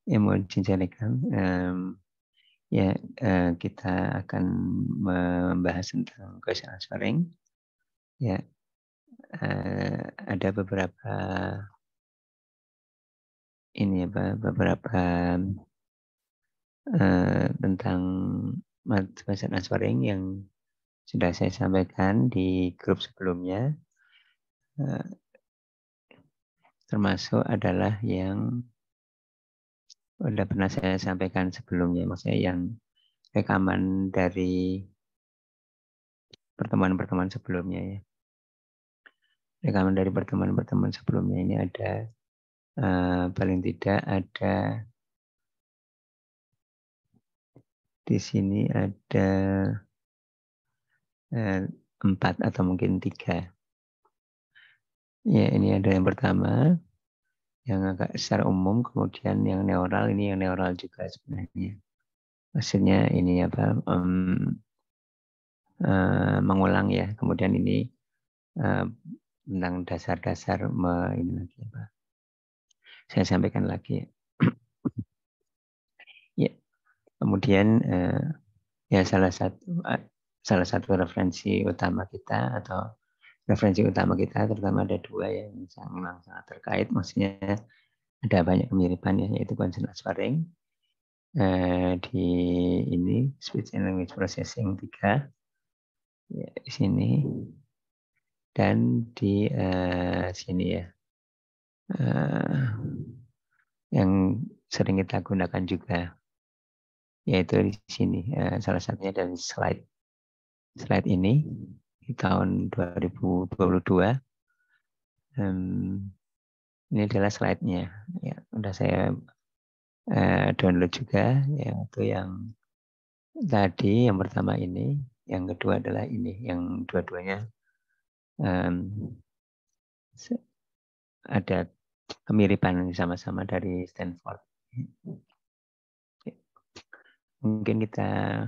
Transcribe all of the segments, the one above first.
yang mau dijelaskan, ya kita akan membahas tentang question answering. Ya, ada beberapa beberapa tentang question answering yang sudah saya sampaikan di grup sebelumnya, termasuk adalah yang sudah pernah saya sampaikan sebelumnya, maksudnya yang rekaman dari pertemuan-pertemuan sebelumnya ya. Rekaman dari pertemuan-pertemuan sebelumnya ini ada paling tidak ada di sini ada 4 atau mungkin 3. Ya, ini ada yang pertama yang agak secara umum, kemudian yang neural, ini yang neural juga sebenarnya. Maksudnya ini mengulang ya. Kemudian ini tentang dasar-dasar ini lagi apa? Saya sampaikan lagi. Ya, kemudian ya salah satu referensi utama kita atau referensi utama kita terutama ada 2 yang memang sangat terkait, maksudnya ada banyak kemiripan ya, yaitu concern answering di ini speech and language processing 3 ya, di sini dan di sini ya yang sering kita gunakan juga yaitu di sini salah satunya dari slide ini di tahun 2022. Ini adalah slide-nya ya, udah saya download juga, yaitu yang tadi yang pertama ini, yang kedua adalah ini, yang dua-duanya ada kemiripan sama-sama dari Stanford. Mungkin kita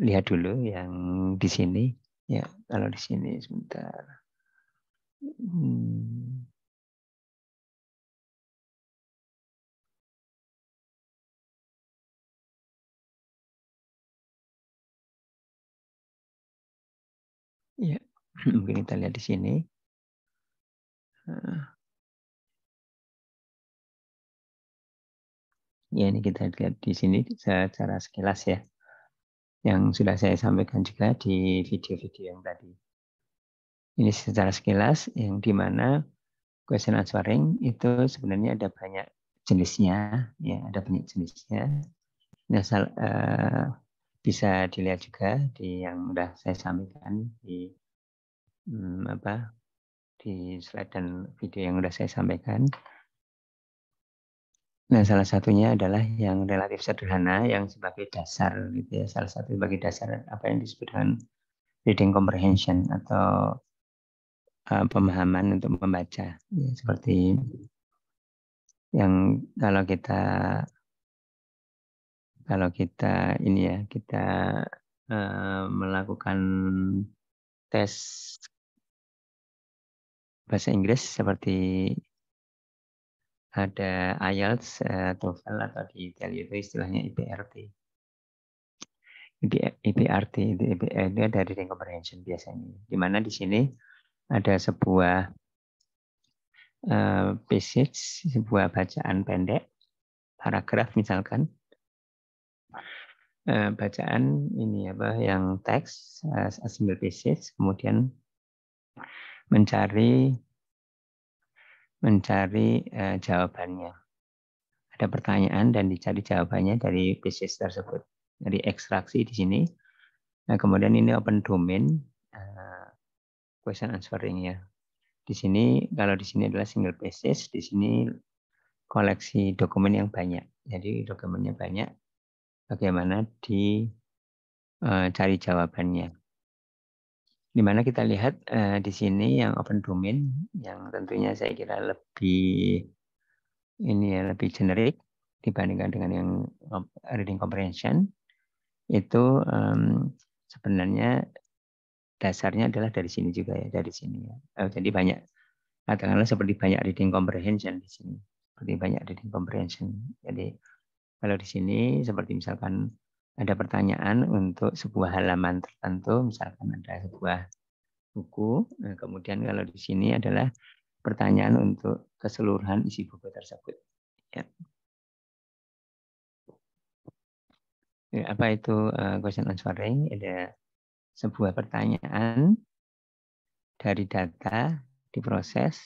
melihat dulu yang di sini. Ya, kalau di sini sebentar. Ya, mungkin kita lihat di sini. Ya, ini kita lihat di sini secara sekilas ya. Yang sudah saya sampaikan juga di video-video yang tadi. Ini secara sekilas yang dimana question answering itu sebenarnya ada banyak jenisnya, ya ada banyak jenisnya. Nah, bisa dilihat juga di yang sudah saya sampaikan di di slide dan video yang sudah saya sampaikan. Nah, salah satunya adalah yang relatif sederhana, yang sebagai dasar, gitu ya. Salah satu sebagai dasar apa yang disebut dengan reading comprehension atau pemahaman untuk membaca, ya, seperti yang kalau kita ini ya, kita melakukan tes bahasa Inggris seperti ada IELTS, TOEFL atau di Italia itu istilahnya IPRT. IPRT itu ada reading comprehension biasanya. Di mana di sini ada sebuah passage, sebuah bacaan pendek, paragraf misalkan. Bacaan ini yang teks, a single passage, kemudian mencari jawabannya. Ada pertanyaan dan dicari jawabannya dari passage tersebut. Dari ekstraksi di sini. Nah, kemudian ini open domain question answering ya. Di sini kalau di sini adalah single passage, di sini koleksi dokumen yang banyak. Jadi dokumennya banyak. Bagaimana dicari jawabannya. Di mana kita lihat di sini yang open domain yang tentunya saya kira lebih generik dibandingkan dengan yang reading comprehension itu sebenarnya dasarnya adalah dari sini juga ya, dari sini ya. Jadi banyak katakanlah seperti banyak reading comprehension di sini seperti banyak reading comprehension. Jadi kalau di sini seperti misalkan ada pertanyaan untuk sebuah halaman tertentu, misalkan ada sebuah buku, kemudian kalau di sini adalah pertanyaan untuk keseluruhan isi buku tersebut. Ya. Apa itu question answering? Ada sebuah pertanyaan dari data diproses,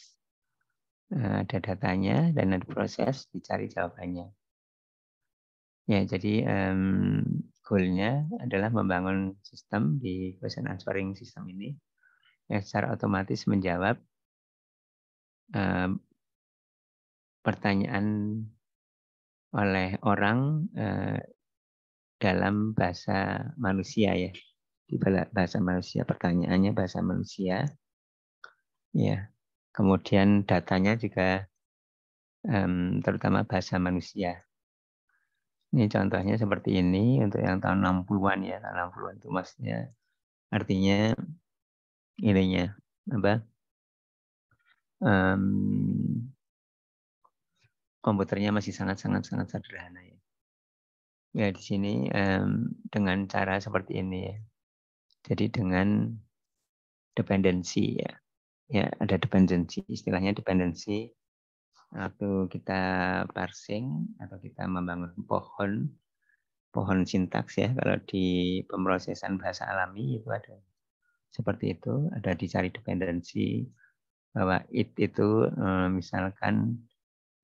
ada datanya dan ada proses dicari jawabannya. Ya, jadi goal-nya adalah membangun sistem di question answering system ini yang secara otomatis menjawab pertanyaan oleh orang dalam bahasa manusia ya. Di bahasa manusia, pertanyaannya bahasa manusia. Ya. Kemudian datanya juga terutama bahasa manusia. Ini contohnya seperti ini untuk yang tahun 60-an ya. Tahun 60-an itu maksudnya artinya ininya apa? Komputernya masih sangat sederhana ya. Ya di sini dengan cara seperti ini ya. Jadi dengan dependensi ya. Ya ada dependensi, istilahnya dependensi. Waktu kita parsing atau kita membangun pohon sintaks ya. Kalau di pemrosesan bahasa alami itu ada seperti itu, ada dicari dependensi bahwa it itu misalkan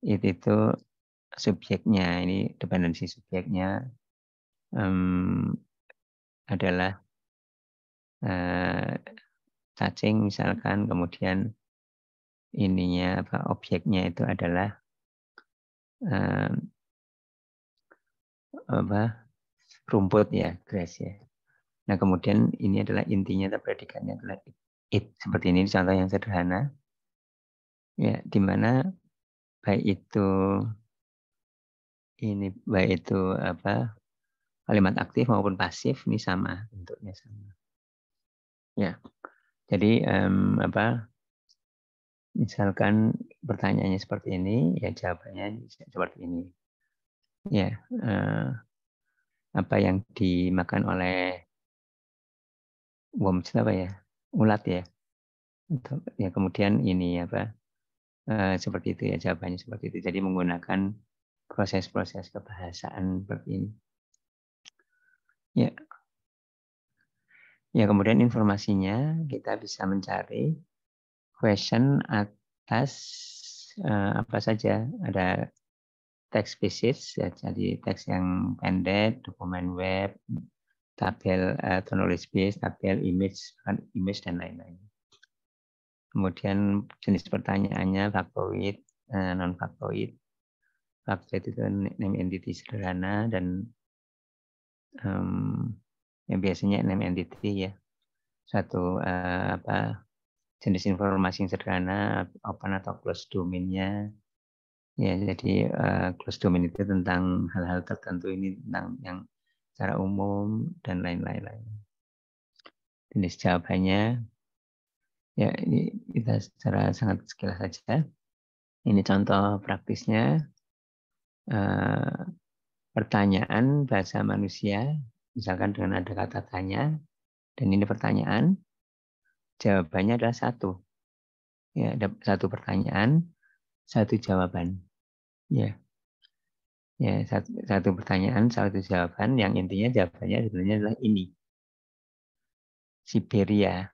it itu subjeknya, ini dependensi subjeknya adalah cacing misalkan, kemudian ininya apa objeknya itu adalah apa rumput ya, grass ya. Nah kemudian ini adalah intinya atau predikatnya adalah it. Seperti ini contoh yang sederhana ya, di mana baik itu apa kalimat aktif maupun pasif ini sama bentuknya sama. Ya, jadi apa misalkan pertanyaannya seperti ini, ya jawabannya seperti ini. Ya, apa yang dimakan oleh worms apa ya, ulat ya. Ya kemudian ini apa seperti itu ya jawabannya seperti itu. Jadi menggunakan proses-proses kebahasaan seperti ini. Ya, ya kemudian informasinya kita bisa mencari question atas apa saja. Ada teks basis, ya, jadi teks yang pendek, dokumen web, tabel atau knowledge base, tabel image dan lain-lain. Kemudian jenis pertanyaannya faktoid, non faktoid. Faktoid itu name entity sederhana dan yang biasanya name entity ya. Satu apa jenis informasi yang sederhana, open atau close domain-nya. Ya, jadi close domain itu tentang hal-hal tertentu, ini tentang yang secara umum dan lain-lain. Jenis jawabannya, ya ini kita secara sangat sekilas saja. Ini contoh praktisnya, pertanyaan bahasa manusia, misalkan dengan ada kata tanya, dan ini pertanyaan, jawabannya adalah satu. Ya, ada satu pertanyaan, satu jawaban. Ya, ya satu pertanyaan, satu jawaban, yang intinya jawabannya sebenarnya adalah ini. Siberia.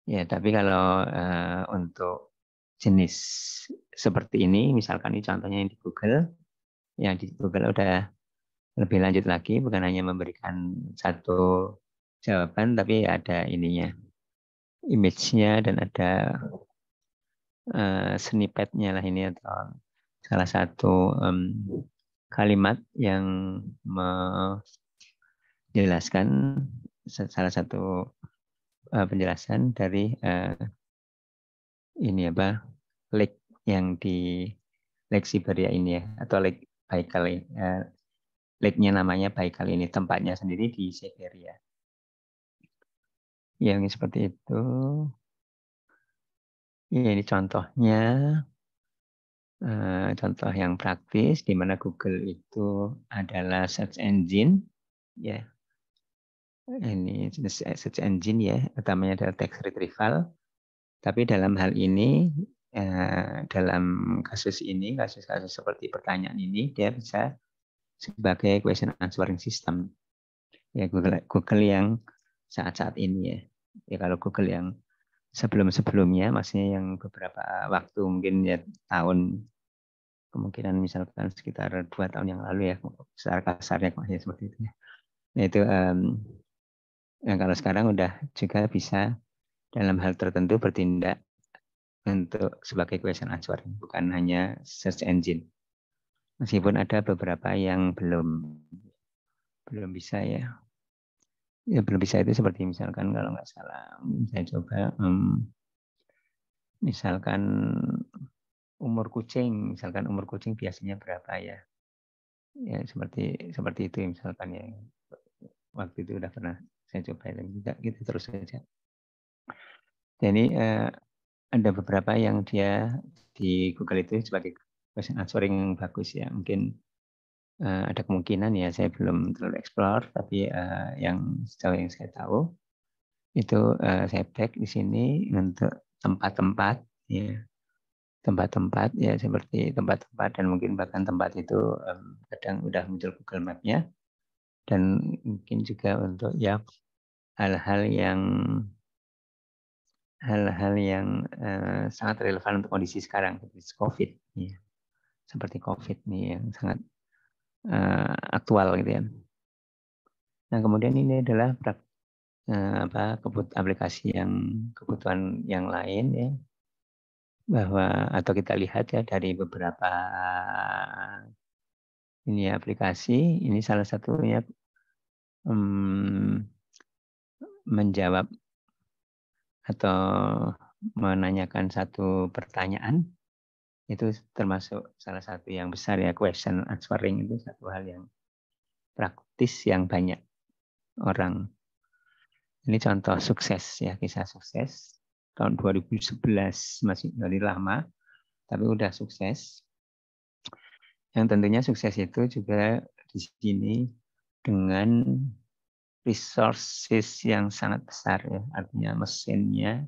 Ya, tapi kalau untuk jenis seperti ini, misalkan ini contohnya yang di Google, yang di Google udah lebih lanjut lagi, bukan hanya memberikan satu jawaban, tapi ada ininya, image-nya dan ada snippet-nya lah ini atau salah satu kalimat yang menjelaskan salah satu penjelasan dari ini apa lake yang di Lake Siberia ini ya, atau Lake Baikal ini. Lake-nya namanya Baikal ini, tempatnya sendiri di Siberia. Yang seperti itu. Ya, ini contohnya. Contoh yang praktis di mana Google itu adalah search engine, ya. Ini search engine ya, utamanya adalah text retrieval. Tapi dalam hal ini, dalam kasus ini, kasus-kasus seperti pertanyaan ini, dia bisa sebagai question answering system. Ya Google yang saat-saat ini ya. Ya kalau Google yang sebelum-sebelumnya, maksudnya yang beberapa waktu mungkin ya tahun, kemungkinan misalkan sekitar 2 tahun yang lalu ya, secara kasarnya seperti itu ya. Nah itu yang kalau sekarang udah juga bisa dalam hal tertentu bertindak untuk sebagai question answering, bukan hanya search engine. Meskipun ada beberapa yang belum bisa ya. Ya belum bisa itu seperti misalkan kalau nggak salah, saya coba misalkan misalkan umur kucing biasanya berapa ya? Ya seperti itu misalkan ya. Waktu itu udah pernah saya coba juga gitu terus saja. Jadi ada beberapa yang dia di Google itu sebagai question answering yang bagus ya. Mungkin ada kemungkinan ya saya belum terlalu explore, tapi yang sejauh yang saya tahu itu saya back di sini untuk tempat-tempat ya, tempat-tempat ya seperti tempat-tempat dan mungkin bahkan tempat itu kadang udah muncul Google Map-nya, dan mungkin juga untuk ya hal-hal yang sangat relevan untuk kondisi sekarang seperti COVID ya. Seperti COVID nih yang sangat aktual gitu ya. Nah kemudian ini adalah aplikasi yang kebutuhan yang lain ya, bahwa atau kita lihat ya dari beberapa ini aplikasi, ini salah satunya menjawab atau menanyakan satu pertanyaan, itu termasuk salah satu yang besar ya, question answering itu satu hal yang praktis yang banyak orang. Ini contoh sukses ya, kisah sukses tahun 2011, masih dari lama tapi udah sukses. Yang tentunya sukses itu juga di sini dengan resources yang sangat besar ya, artinya mesinnya,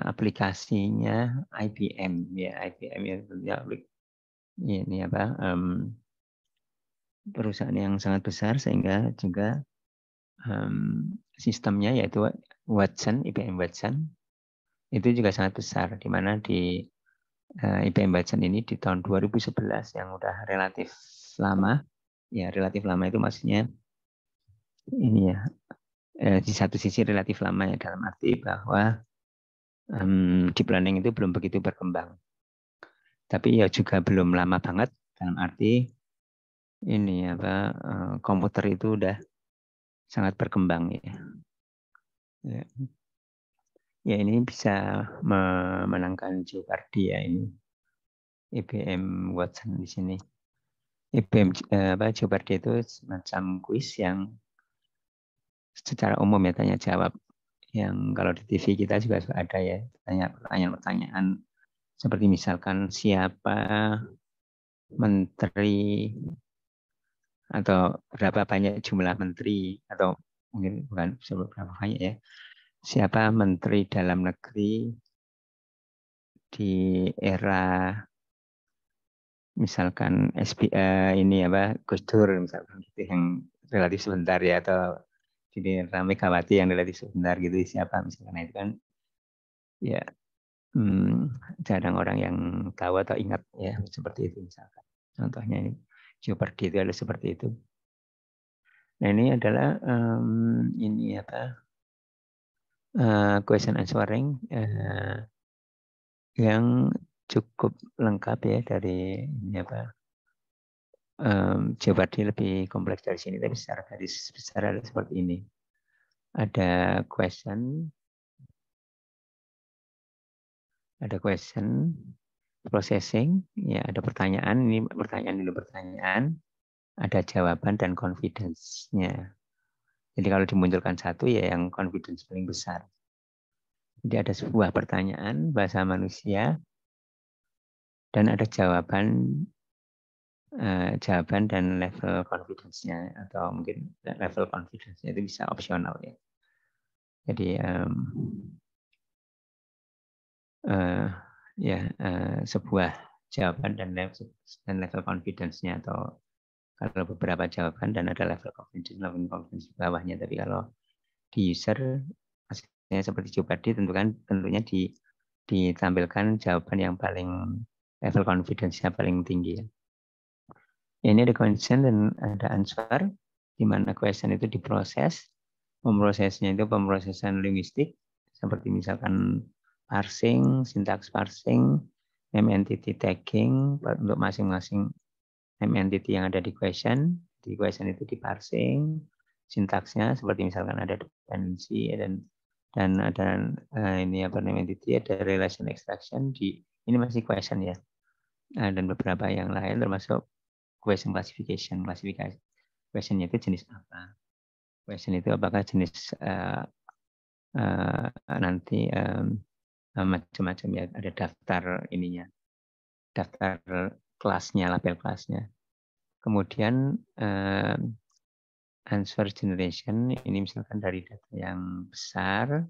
aplikasinya IBM ya, IBM ya tentunya ini perusahaan yang sangat besar sehingga juga sistemnya yaitu Watson, IBM Watson itu juga sangat besar, di mana di IBM Watson ini di tahun 2011 yang udah relatif lama, ya relatif lama itu maksudnya ini ya, di satu sisi relatif lama ya dalam arti bahwa deep learning itu belum begitu berkembang, tapi ya juga belum lama banget dalam arti ini komputer itu udah sangat berkembang ya. Ya ini bisa memenangkan Jeopardy ya ini IBM Watson di sini. IBM Jeopardy itu semacam kuis yang secara umum ya, tanya jawab, yang kalau di TV kita juga ada ya, pertanyaan-pertanyaan seperti misalkan siapa menteri atau berapa banyak jumlah menteri, atau mungkin bukan berapa banyak ya, siapa menteri dalam negeri di era misalkan ini Gus Dur misalkan gitu, yang relatif sebentar ya, atau di era Megawati yang relatif sebentar gitu, siapa misalkan. Nah, itu kan ya jarang orang yang tahu atau ingat ya, seperti itu misalkan. Contohnya ini Jeopardy itu adalah seperti itu. Nah ini adalah ini question answering yang cukup lengkap ya dari ini Jeopardy lebih kompleks dari sini, tapi secara garis besar adalah seperti ini. Ada question, processing, ya ada pertanyaan, ini pertanyaan, ada jawaban dan confidence-nya. Jadi kalau dimunculkan satu ya yang confidence paling besar. Jadi ada sebuah pertanyaan bahasa manusia Dan ada jawaban dan level confidence-nya, atau mungkin level confidence-nya itu bisa opsional ya. Jadi sebuah jawaban dan level confidence-nya, atau kalau beberapa jawaban dan ada level confidence di bawahnya. Tapi kalau di user hasilnya seperti Jeopardy, tentunya ditampilkan jawaban yang paling level confidence-nya paling tinggi ya. Ini ada question dan ada answer, di mana question itu diproses. Memprosesnya itu pemrosesan linguistik, seperti misalkan parsing, syntax parsing, name entity tagging untuk masing-masing name entity yang ada di question. Di question itu diparsing, sintaksnya seperti misalkan ada dependency dan ada name entity, ada relation extraction. Ini masih question ya. Dan beberapa yang lain termasuk question classification. Klasifikasi questionnya itu jenis apa? Question itu apakah jenis nanti macam-macam ya, ada daftar ininya, daftar kelasnya, label kelasnya. Kemudian answer generation ini misalkan dari data yang besar,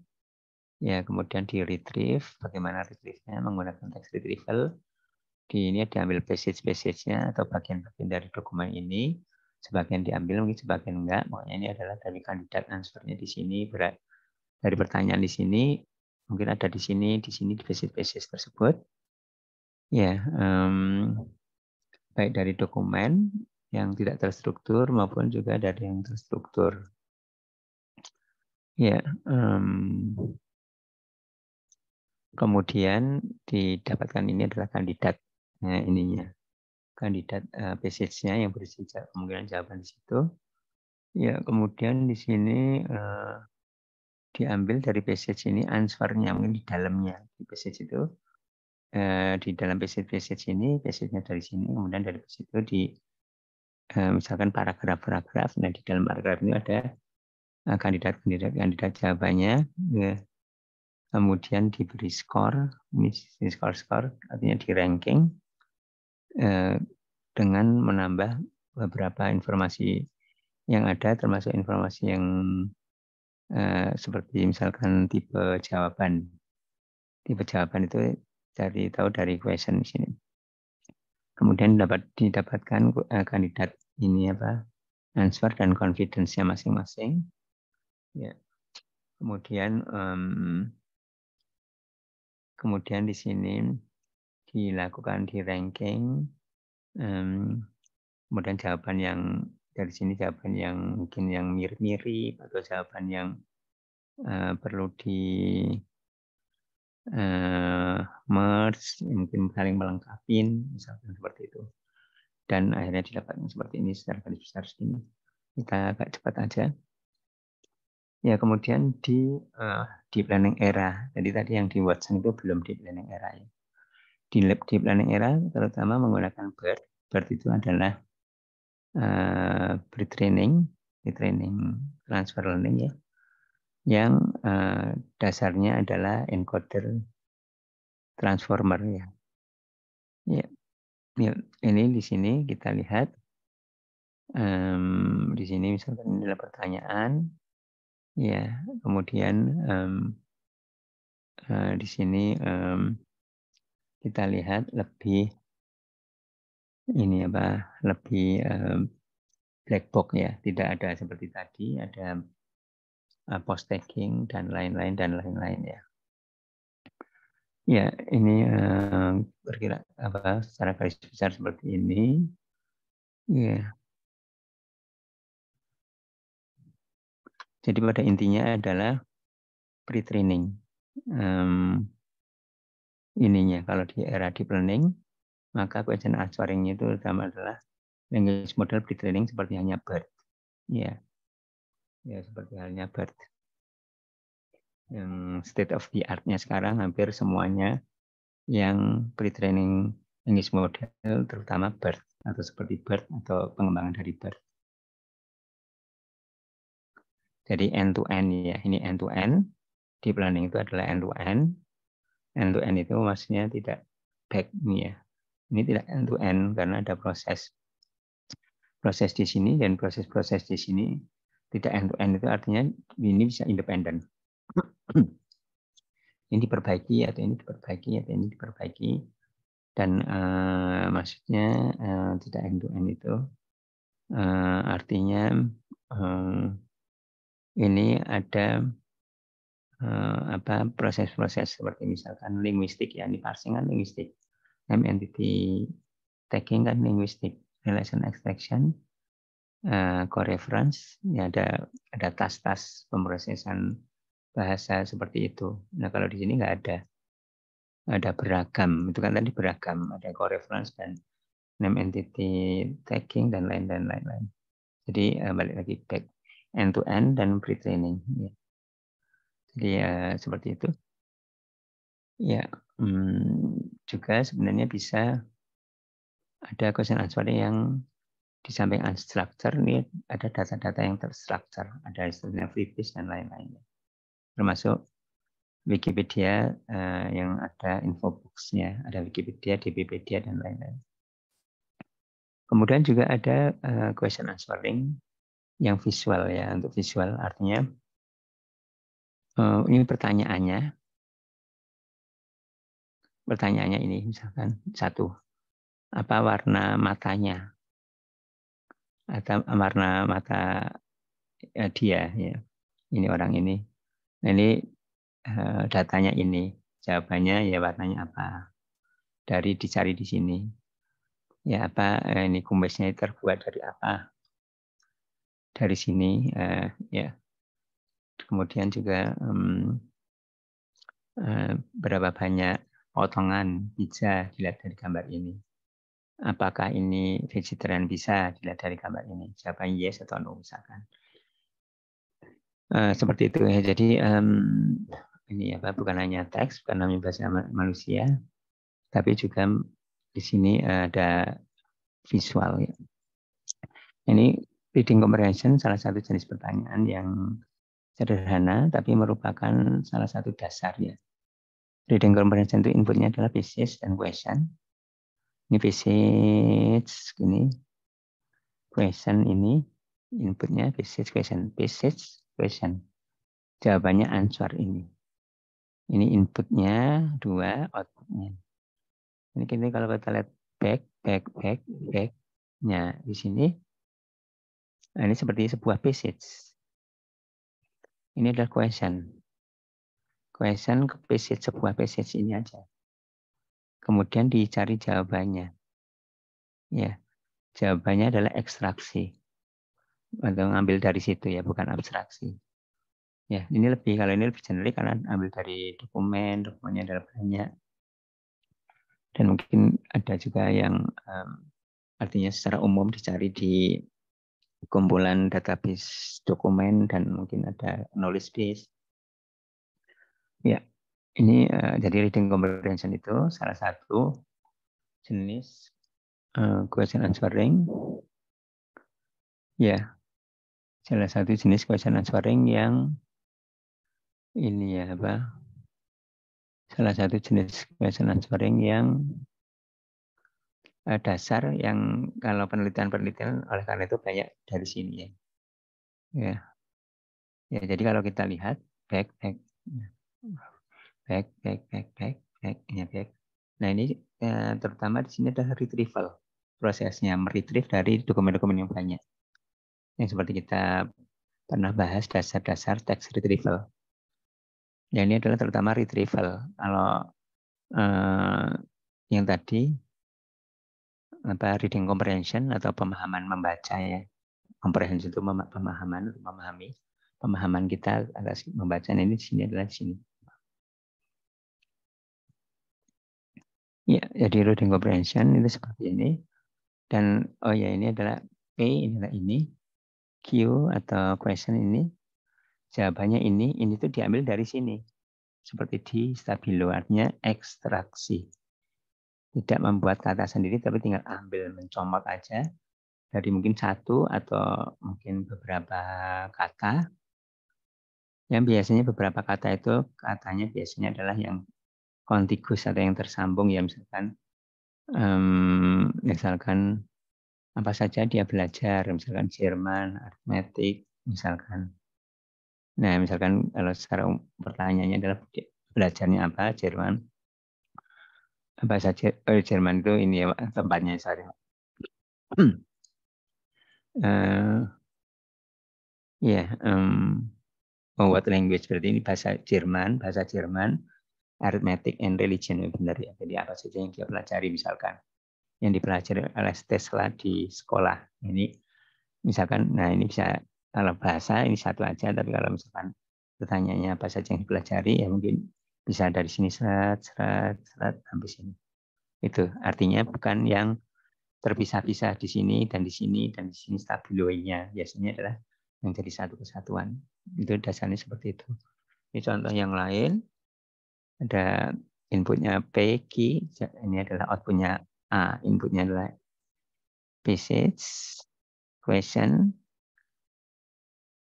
ya kemudian di retrieve, bagaimana retrieve-nya menggunakan text retrieval. Di ini diambil passage-nya atau bagian-bagian dari dokumen ini, sebagian diambil, mungkin sebagian enggak. Pokoknya ini adalah dari kandidat answer-nya di sini, dari pertanyaan di sini, mungkin ada di sini di passage tersebut. Ya, baik dari dokumen yang tidak terstruktur maupun juga dari yang terstruktur. Ya, kemudian didapatkan ini adalah kandidat ininya, kandidat passage-nya yang berisi kemungkinan jawaban di situ. Ya, kemudian di sini diambil dari passage ini answer-nya, mungkin di dalamnya di passage itu. Di dalam passage ini, passage-nya dari sini, kemudian dari passage itu misalkan paragraf-paragraf. Nah, di dalam paragraf ini ada kandidat jawabannya. Ya. Kemudian diberi skor, ini skor, artinya di ranking dengan menambah beberapa informasi yang ada, termasuk informasi yang seperti misalkan tipe jawaban. Tipe jawaban itu tahu dari question di sini. Kemudian didapatkan kandidat ini answer dan confidence-nya masing-masing. Ya. Kemudian di sini dilakukan di ranking. Kemudian jawaban yang dari sini, jawaban yang mungkin yang mirip-mirip atau jawaban yang perlu di merge, mungkin saling melengkapi, misalkan seperti itu. Dan akhirnya didapatkan seperti ini secara garis besar segini. Kita agak cepat aja. Ya, kemudian di deep learning era. Jadi tadi yang di Watson itu belum deep learning era ya. Di deep learning era terutama menggunakan BERT. BERT itu adalah pre-training transfer learning ya. Yang dasarnya adalah encoder transformer ya. Ya. Ini di sini kita lihat di sini misalkan ini adalah pertanyaan. Ya, kemudian di sini kita lihat lebih black box ya, tidak ada seperti tadi ada post tagging dan lain-lain ya. Ya, ini berkira secara garis besar seperti ini. Ya. Jadi pada intinya adalah pre-training. Ininya kalau di era deep learning, maka question answering-nya itu utama adalah language model pre-training seperti hanya BERT. Ya, seperti halnya BERT. Yang state of the art-nya sekarang hampir semuanya yang pre-training language model, terutama BERT atau seperti BERT atau pengembangan dari BERT. Jadi end-to-end ya, ini end-to-end. Deep learning itu adalah end-to-end. End-to-end itu maksudnya tidak back nih ya. Ini tidak end to end karena ada proses di sini dan proses-proses di sini. Tidak end to end itu artinya ini bisa independen. Ini diperbaiki atau ini diperbaiki atau ini diperbaiki, dan maksudnya tidak end to end itu artinya ini ada proses-proses seperti misalkan linguistik, ya ini parsing kan linguistik, name entity tagging kan linguistik, relation extraction, coreference, ya ada tas-tas pemrosesan bahasa seperti itu. Nah kalau di sini nggak ada beragam, itu kan tadi beragam, ada coreference dan name entity tagging dan lain-lain. Jadi balik lagi back end to end dan pre-training. Ya. Jadi seperti itu. Ya, juga sebenarnya bisa ada question answer yang di samping unstructured ini ada data-data yang terstruktur, ada istilahnya freebies dan lain-lain. Termasuk Wikipedia yang ada infobox-nya, ada Wikipedia, DBpedia dan lain-lain. Kemudian juga ada question answering yang visual ya, untuk visual artinya ini pertanyaannya ini misalkan satu, apa warna matanya atau warna mata dia ya, ini orang ini. Nah, ini datanya ini, jawabannya ya warnanya apa, dari dicari di sini ya, apa ini kumisnya terbuat dari apa, dari sini ya. Kemudian juga berapa banyak potongan pizza dilihat dari gambar ini, apakah ini vegetarian, bisa dilihat dari gambar ini, jawaban yes atau no misalkan. Seperti itu ya. Jadi ini bukan hanya teks, bukan hanya bahasa manusia, tapi juga di sini ada visual. Ya. Ini reading comprehension salah satu jenis pertanyaan yang sederhana, tapi merupakan salah satu dasar ya. Reading comprehension itu inputnya adalah passage dan question. Ini passage, ini question, ini inputnya passage question, jawabannya answer ini. Ini inputnya 2, outputnya. Ini kalau kita lihat back-nya di sini, nah ini seperti sebuah passage. Ini adalah question ke passage, sebuah passage ini aja. Kemudian dicari jawabannya. Ya, jawabannya adalah ekstraksi. Atau ngambil dari situ ya, bukan abstraksi. Ya, ini kalau ini lebih generik karena ambil dari dokumennya adalah banyak. Dan mungkin ada juga yang artinya secara umum dicari di kumpulan database dokumen dan mungkin ada knowledge base. Ya, ini jadi reading comprehension itu salah satu jenis question answering. Ya, salah satu jenis question answering yang ini ya salah satu jenis question answering yang dasar yang kalau penelitian oleh karena itu banyak dari sini ya. Ya, jadi kalau kita lihat back. Nah ini terutama di sini adalah retrieval, prosesnya meretrieve dari dokumen-dokumen yang banyak. Yang seperti kita pernah bahas dasar-dasar text retrieval. Ya ini adalah terutama retrieval. Kalau yang tadi reading comprehension atau pemahaman membaca ya. Comprehension itu pemahaman kita atas membaca, ini di sini adalah di sini. Ya, jadi reading comprehension itu seperti ini. Dan ini adalah P, inilah ini. Q atau question ini. Jawabannya ini tuh diambil dari sini. Seperti di stabilo, artinya ekstraksi. Tidak membuat kata sendiri, tapi tinggal ambil, mencomot aja. Dari mungkin satu atau mungkin beberapa kata. Yang biasanya beberapa kata itu, katanya biasanya adalah yang kontigus atau yang tersambung ya, misalkan Misalkan apa saja dia belajar, misalkan Jerman, aritmetik, misalkan. Nah, misalkan kalau secara pertanyaannya adalah belajarnya apa, Jerman, bahasa Jerman itu ini ya, tempatnya sorry. What language berarti ini bahasa Jerman, arithmetic and religion ya benar ya. Jadi apa saja yang dia pelajari misalkan yang dipelajari oleh Tesla di sekolah. Ini misalkan, nah ini bisa kalau bahasa ini satu aja, tapi kalau misalkan pertanyaannya apa saja yang dipelajari ya mungkin bisa dari sini serat sampai sini. Itu artinya bukan yang terpisah-pisah di sini dan di sini dan di sini stabiloinya. Biasanya adalah yang jadi satu kesatuan. Itu dasarnya seperti itu. Ini contoh yang lain. Ada inputnya P, Q, ini adalah outputnya A. Inputnya adalah passage, question,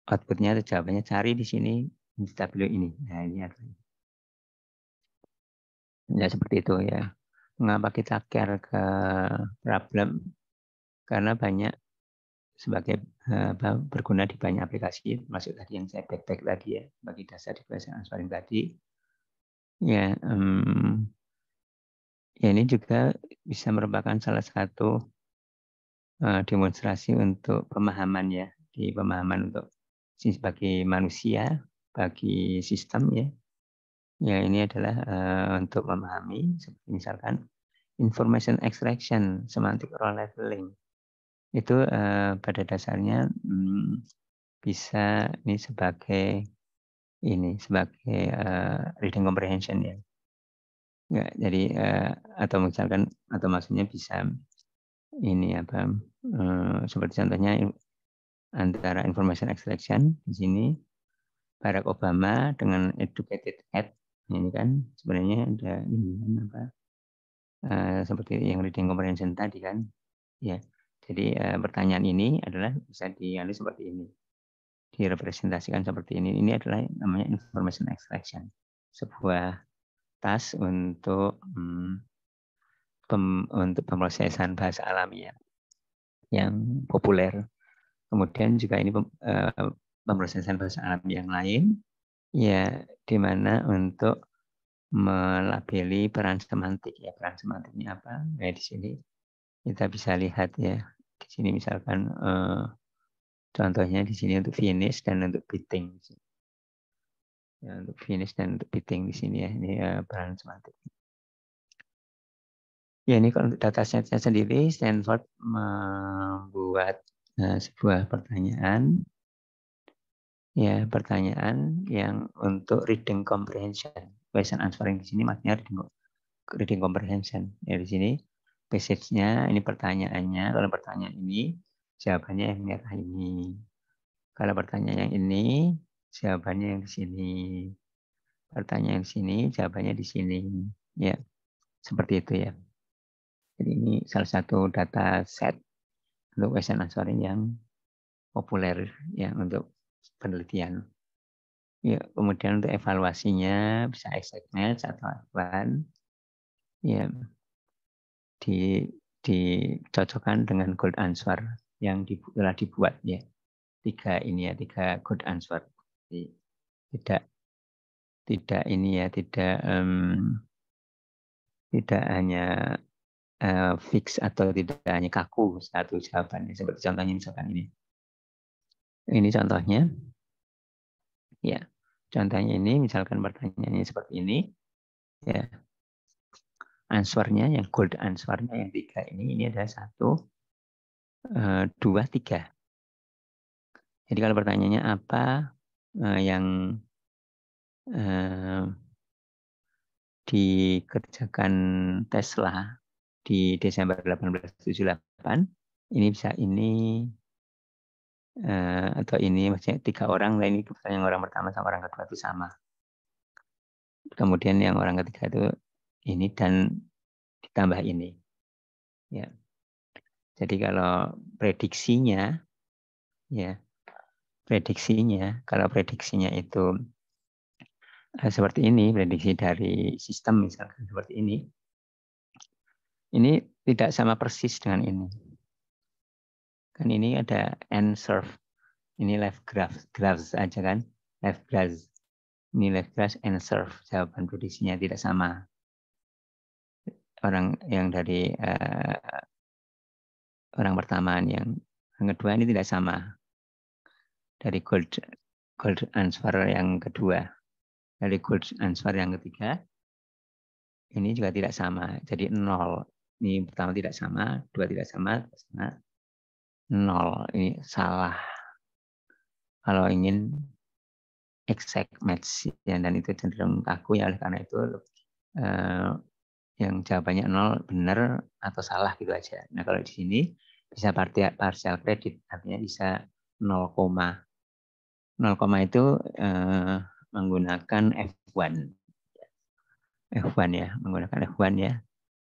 outputnya atau jawabannya cari di sini, stabilo ini. Nah ini adalah. Ya seperti itu ya. Mengapa kita care ke problem? Karena banyak sebagai berguna di banyak aplikasi, termasuk tadi yang saya back tadi ya, bagi dasar di bahasa answering tadi. Ya, ya ini juga bisa merupakan salah satu demonstrasi untuk pemahaman ya, di pemahaman untuk sebagai manusia, bagi sistem ya. Ya ini adalah untuk memahami, seperti misalkan information extraction, semantic role leveling. Itu pada dasarnya bisa ini sebagai reading comprehension ya. Ya, jadi atau misalkan atau maksudnya bisa ini apa seperti contohnya antara information extraction di sini Barack Obama dengan educated at ini kan sebenarnya ada ini apa seperti yang reading comprehension tadi kan ya. Jadi pertanyaan ini adalah bisa dialih seperti ini, direpresentasikan seperti ini. Ini adalah namanya information extraction, sebuah tas untuk untuk pemrosesan bahasa alamiah yang populer. Kemudian juga ini pemrosesan bahasa alamiah yang lain, ya di mana untuk melabeli peran semantik ya. Peran semantiknya apa? Ya di sini kita bisa lihat ya. Di sini misalkan contohnya di sini untuk finish dan untuk beating. Ya, untuk finish dan untuk beating di sini ya. Ini peran semantik. Ya ini kalau datasetnya sendiri Stanford membuat sebuah pertanyaan ya, pertanyaan yang untuk reading comprehension. Question answering di sini maksudnya reading comprehension. Ya di sini passage-nya ini pertanyaannya. Kalau pertanyaan ini jawabannya yang merah ini. Kalau pertanyaan yang ini jawabannya yang di sini. Pertanyaan yang di sini jawabannya di sini. Ya, seperti itu ya. Jadi ini salah satu data set untuk question answering yang populer ya untuk penelitian. Ya, kemudian untuk evaluasinya bisa exact match atau advan. Ya, dicocokkan dengan gold answer yang telah dibuat ya. Tiga gold answer. Jadi, tidak ini ya, tidak hanya fix atau tidak hanya kaku satu jawabannya. Seperti contohnya misalkan ini. Ini contohnya. Ya, contohnya ini misalkan pertanyaannya seperti ini. Ya, answernya yang gold answernya yang 3 ini ada 1, 2, 3. Jadi kalau pertanyaannya apa yang dikerjakan Tesla di Desember 1878, ini bisa ini atau ini maksudnya 3 orang, nah ini yang orang pertama sama orang kedua itu sama. Kemudian yang orang ketiga itu ini dan ditambah ini. Ya. Jadi kalau prediksinya ya, kalau prediksinya itu seperti ini, prediksi dari sistem misalkan seperti ini. Ini tidak sama persis dengan ini. Kan ini ada and serve. Ini left graphs aja kan. Left graphs. Ini left graphs and serve. Jawaban prediksinya tidak sama. Orang yang dari orang pertama yang kedua ini tidak sama. Dari gold answer yang kedua. Dari gold answer yang ketiga. Ini juga tidak sama. Jadi 0. Ini pertama tidak sama, dua tidak sama, 0. Ini salah. Kalau ingin exact match ya, dan itu cenderung kaku ya, oleh karena itu yang jawabannya 0 benar atau salah gitu aja. Nah kalau di sini bisa partial credit, artinya bisa 0, 0, itu menggunakan F1. F1 ya, menggunakan F1 ya.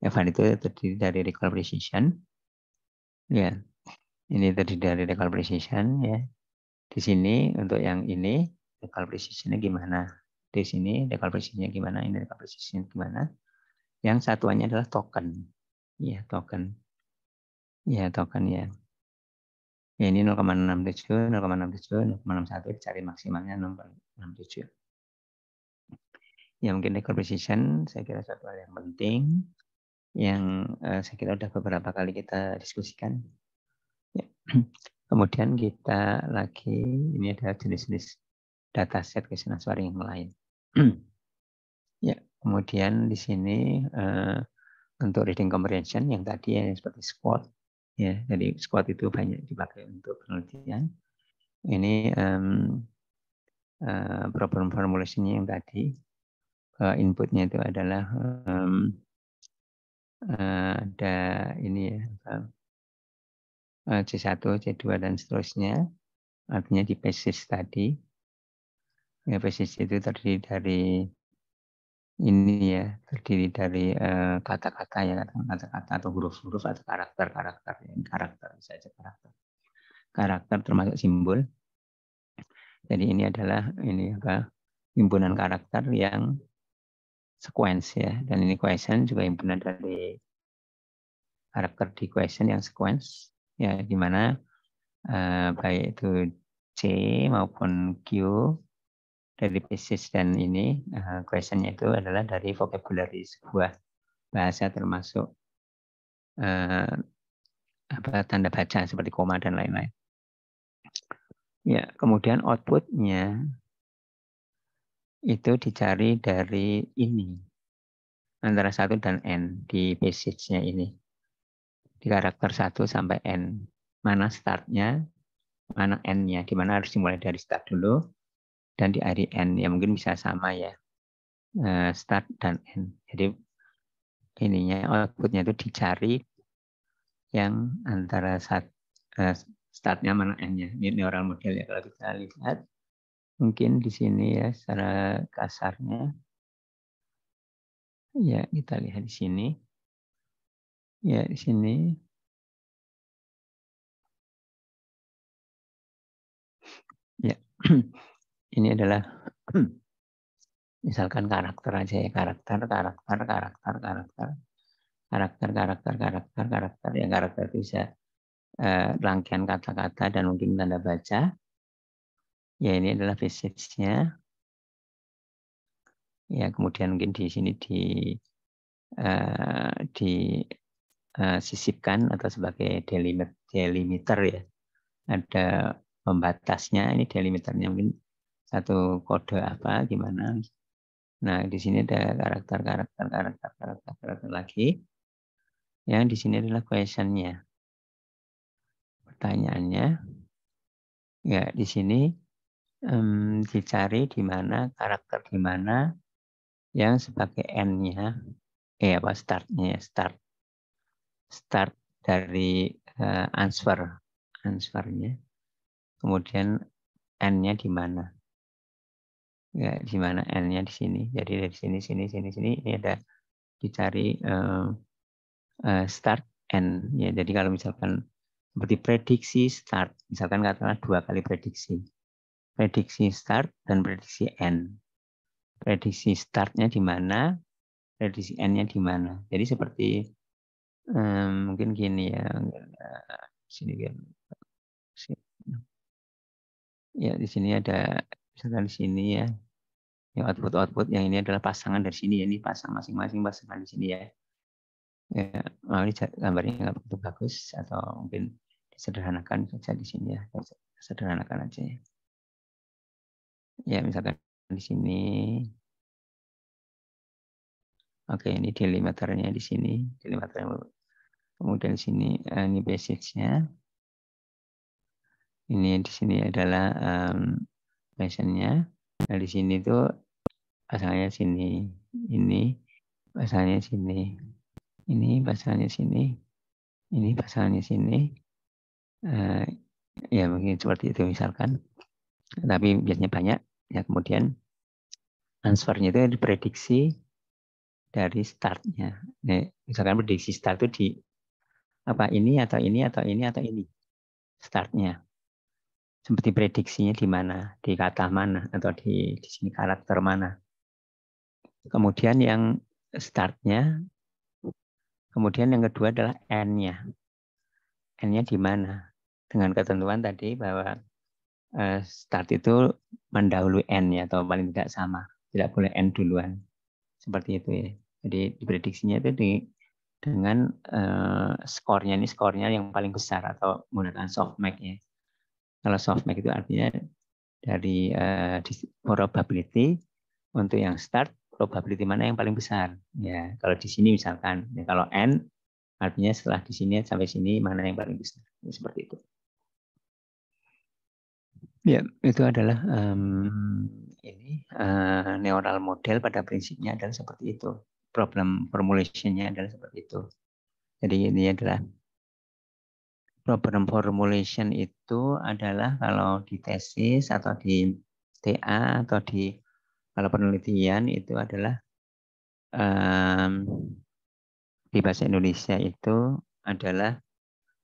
F1 itu terdiri dari recall precision. Ya, ini terdiri dari recall precision ya. Di sini untuk yang ini recall precision-nya gimana? Di sini recall precision-nya gimana? Ini recall precision gimana? Yang satuannya adalah token. Ya, token. Ya, token ya. Ya, ini 0,67, 0,67, 0,61 dicari maksimalnya 0,67. Ya, mungkin recall precision saya kira satu hal yang penting yang saya kira sudah beberapa kali kita diskusikan. Ya. Kemudian kita lagi, ini ada jenis-jenis dataset questionnaire scoring yang lain. Ya, kemudian di sini untuk reading comprehension yang tadi yang seperti SQuAD, ya, jadi SQuAD itu banyak dipakai untuk penelitian. Ini problem formulation-nya yang tadi, inputnya itu adalah ada ini ya, C1, C2 dan seterusnya, artinya di basis tadi. Ya, basis itu terdiri dari ini ya, terdiri dari kata-kata ya, kata-kata atau huruf-huruf atau karakter-karakter, karakter saja karakter termasuk simbol. Jadi ini adalah himpunan karakter yang sequence ya, dan ini question juga himpunan dari karakter di question yang sequence ya, di mana baik itu C maupun Q dari basis dan ini questionnya itu adalah dari vocabulary sebuah bahasa termasuk tanda baca seperti koma dan lain-lain. Ya, kemudian outputnya itu dicari dari ini antara 1 dan N di passage-nya ini. Di karakter 1 sampai N. Mana startnya, mana N-nya. Di mana harus dimulai dari start dulu dan di akhir N. Ya mungkin bisa sama ya. Start dan N. Jadi ininya outputnya itu dicari yang antara startnya mana N-nya. Ini neural model ya kalau kita lihat. Mungkin di sini ya secara kasarnya. Ya, kita lihat di sini. Ya, di sini. Ya, ini adalah misalkan karakter aja ya, karakter. Yang karakter itu bisa rangkaian kata-kata dan mungkin tanda baca. Ya, ini adalah passage-nya. Ya, kemudian mungkin di sini disisipkan atau sebagai delimiter ya. Ada pembatasnya, ini delimiternya mungkin satu kode apa, gimana. Nah, di sini ada karakter lagi. Yang di sini adalah question-nya. Pertanyaannya, ya di sini dicari di mana karakter di mana yang sebagai N-nya, start-nya, start dari answer-nya. Kemudian N-nya di mana? Ya, di mana N-nya di sini. Jadi dari sini, ini ada dicari start N. Ya, jadi kalau misalkan seperti prediksi start, misalkan katakanlah 2 kali prediksi. Prediksi start dan prediksi N. Prediksi startnya di mana, prediksi N-nya di mana. Jadi seperti Mungkin gini ya, sini kan, ya di sini ada misalkan di sini ya, yang output yang ini adalah pasangan dari sini ya, ini pasang masing-masing pasangan di sini ya. Ya, ini gambarnya nggak begitu bagus atau mungkin disederhanakan saja di sini ya, sederhanakan aja ya. Ya misalkan di sini, oke ini delimiternya di sini, delimiter. Kemudian di sini ini basicnya. Ini di sini adalah passionnya. Nah di sini tuh pasangannya sini, ini pasangannya sini, ini pasangannya sini, ini pasangannya sini. Ya mungkin seperti itu misalkan. Tapi biasanya banyak. Ya kemudian transfernya itu diprediksi dari startnya. Nah, misalkan prediksi start itu di apa ini atau ini atau ini atau ini startnya. Seperti prediksinya di mana, di kata mana atau di sini karakter mana. Kemudian yang startnya, kemudian yang kedua adalah n-nya. N-nya di mana? Dengan ketentuan tadi bahwa start itu mendahului n-nya atau paling tidak sama. Tidak boleh n duluan. Seperti itu ya. Jadi diprediksinya itu dengan skornya, ini skornya yang paling besar atau menggunakan softmax ya. Kalau softmax itu artinya dari probability untuk yang start, probability mana yang paling besar. Ya, kalau di sini misalkan, ya, kalau n artinya setelah di sini sampai sini mana yang paling besar. Ya, seperti itu. Ya, itu adalah ini neural model pada prinsipnya adalah seperti itu. Problem formulation-nya adalah seperti itu. Jadi ini adalah problem formulation itu adalah kalau di tesis atau di TA atau di kalau penelitian itu adalah di bahasa Indonesia itu adalah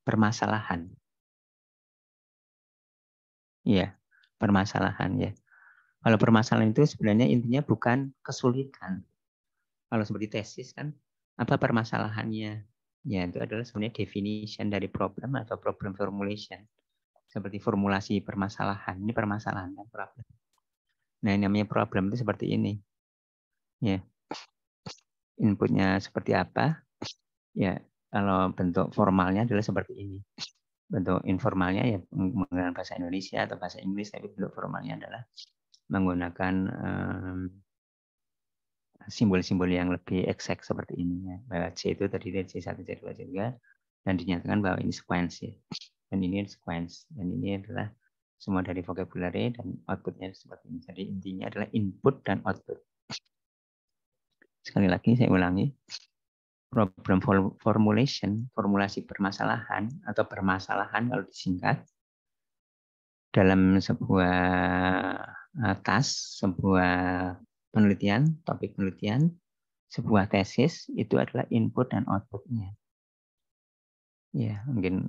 permasalahan. Ya, permasalahan ya. Kalau permasalahan itu sebenarnya intinya bukan kesulitan. Kalau seperti tesis kan, apa permasalahannya? Ya, itu adalah sebenarnya definition dari problem atau problem formulation. Seperti formulasi permasalahan. Ini permasalahan dan problem. Nah, yang namanya problem itu seperti ini. Ya, inputnya seperti apa? Ya, kalau bentuk formalnya adalah seperti ini. Bentuk informalnya ya menggunakan bahasa Indonesia atau bahasa Inggris, tapi bentuk formalnya adalah menggunakan simbol-simbol yang lebih eksak seperti ini. Ya. Bahwa C itu terdiri dari C1, C2, C3, dan dinyatakan bahwa ini sequence ya. Dan ini sequence. Dan ini adalah semua dari vocabulary dan outputnya seperti ini. Jadi intinya adalah input dan output. Sekali lagi saya ulangi. Problem formulation, formulasi permasalahan atau permasalahan kalau disingkat, dalam sebuah task, sebuah penelitian, topik penelitian, sebuah tesis itu adalah input dan outputnya. Ya, mungkin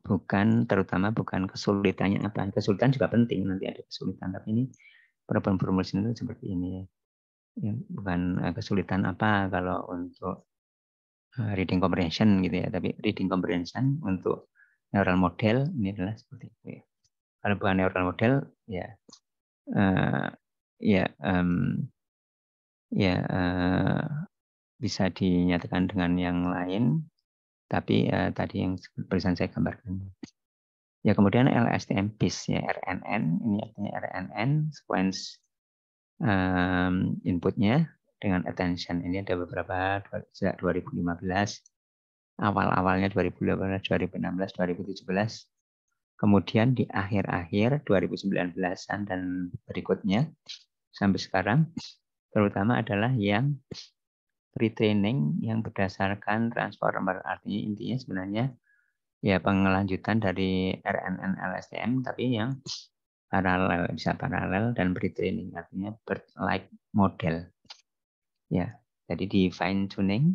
bukan terutama bukan kesulitannya apa. Kesulitan juga penting, nanti ada kesulitan, tapi ini problem formulation itu seperti ini ya. Ya, bukan kesulitan apa kalau untuk reading comprehension gitu ya, tapi reading comprehension untuk neural model ini adalah seperti itu ya. Kalau bukan neural model ya ya ya bisa dinyatakan dengan yang lain, tapi tadi yang barusan saya gambarkan. Ya kemudian LSTM-based ya RNN, ini artinya RNN sequence inputnya dengan attention. Ini ada beberapa sejak 2015, awal-awalnya 2018, 2016, 2017. Kemudian di akhir-akhir 2019-an dan berikutnya sampai sekarang, terutama adalah yang pre-training yang berdasarkan transformer. Artinya intinya sebenarnya ya pengelanjutan dari RNN LSTM, tapi yang paralel, bisa paralel dan pre-training, artinya bird-like model. Ya, jadi di fine tuning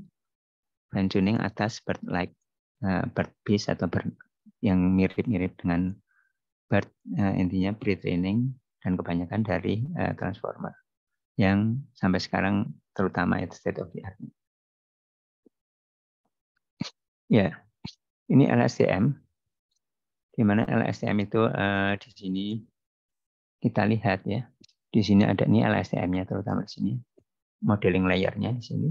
atas bird-like, bird base atau yang mirip-mirip dengan bird, intinya pre-training dan kebanyakan dari transformer yang sampai sekarang terutama itu state of the art. Ya, ini LSTM, di mana LSTM itu di sini kita lihat ya. Di sini ada nih LSTM-nya terutama di sini. Modeling layer-nya di sini.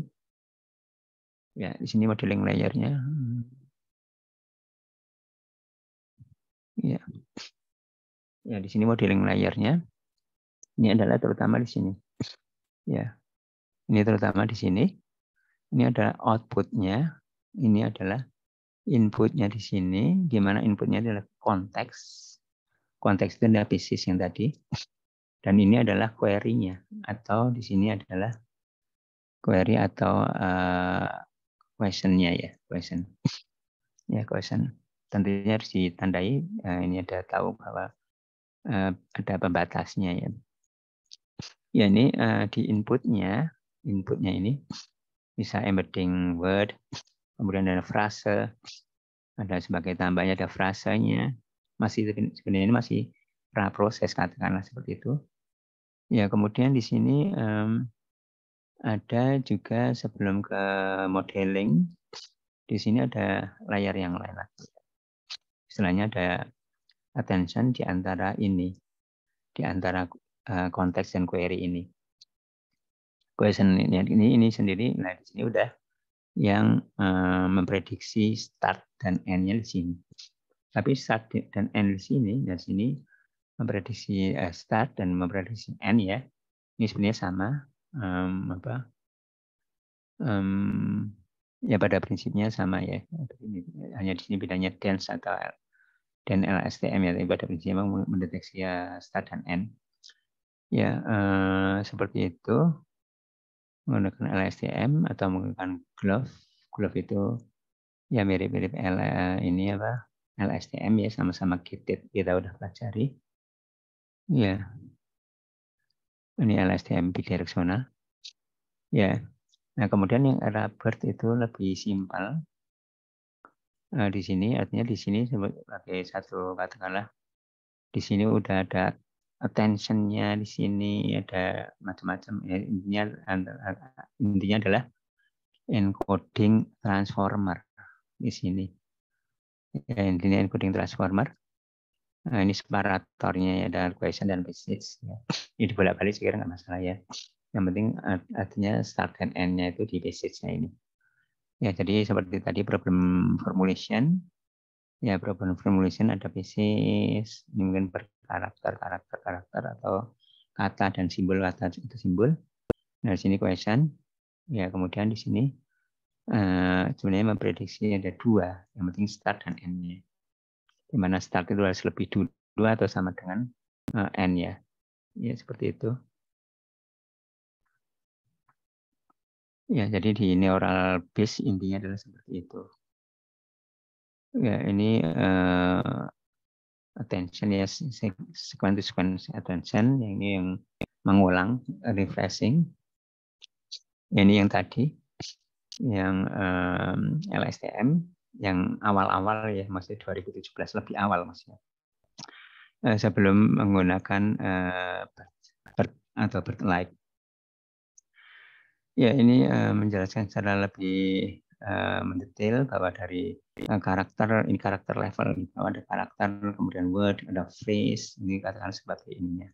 Ya, di sini modeling layer-nya. Ya. Ya, di sini modeling layer-nya. Ini adalah terutama di sini. Ya, ini terutama di sini. Ini adalah output-nya. Ini adalah input-nya di sini, di mana input-nya adalah konteks. Konteks itu adalah basis yang tadi. Dan ini adalah query-nya. Atau di sini adalah query atau question-nya ya. Question. Ya, question. Tentunya harus ditandai. Ini ada tahu bahwa ada pembatasnya ya. Ya, ini di inputnya ini bisa embedding word, kemudian ada frase, ada sebagai tambahnya ada frasenya, masih sebenarnya ini masih proses katakanlah seperti itu. Ya, kemudian di sini ada juga sebelum ke modeling, di sini ada layar yang lain lagi. Istilahnya ada attention di antara ini, di antara konteks dan query ini. Question ini sendiri, nah di sini udah yang memprediksi start dan end-nya di sini. Tapi start dan end di sini memprediksi start dan memprediksi end ya. Ini sebenarnya sama, ya pada prinsipnya sama ya. Hanya di sini bedanya dense atau dan LSTM ya. Tapi pada prinsipnya memang mendeteksi ya start dan end. Ya seperti itu. Menggunakan LSTM atau menggunakan glove. Glove itu ya mirip-mirip ini apa LSTM ya, sama-sama gated kita udah pelajari. Ya, ini LSTM bidireksional. Ya, nah kemudian yang era BERT itu lebih simpel. Di sini artinya di sini sebagai satu katakanlah di sini udah ada attention-nya, di sini ada macam-macam. Ya, intinya adalah encoding transformer di sini. Ya, intinya encoding transformer. Nah, ini separatornya ya, ada question dan message. Ya. Ini bolak-balik sekiranya nggak masalah ya. Yang penting artinya start dan end-nya itu di message-nya ini. Ya, jadi seperti tadi problem formulation. Ya, problem formulation ada basis, mungkin berkarakter, karakter, atau kata dan simbol, kata itu simbol. Nah, di sini question. Ya, kemudian di sini sebenarnya memprediksi ada dua. Yang penting start dan end-nya. Di mana start itu harus lebih dulu atau sama dengan end ya. Ya, seperti itu. Ya, jadi di neural base intinya adalah seperti itu. Ya, ini attention ya, sequence to sequence attention, yang ini yang mengulang, refreshing. Ini yang tadi, yang LSTM, yang awal-awal ya, masih 2017 lebih awal maksudnya. Sebelum menggunakan BERT atau BERT Lite. Ya, ini menjelaskan secara lebih mendetail bahwa dari karakter, ini karakter level, bahwa ada karakter, kemudian word, ada phrase, ini katakan sebagai ininya,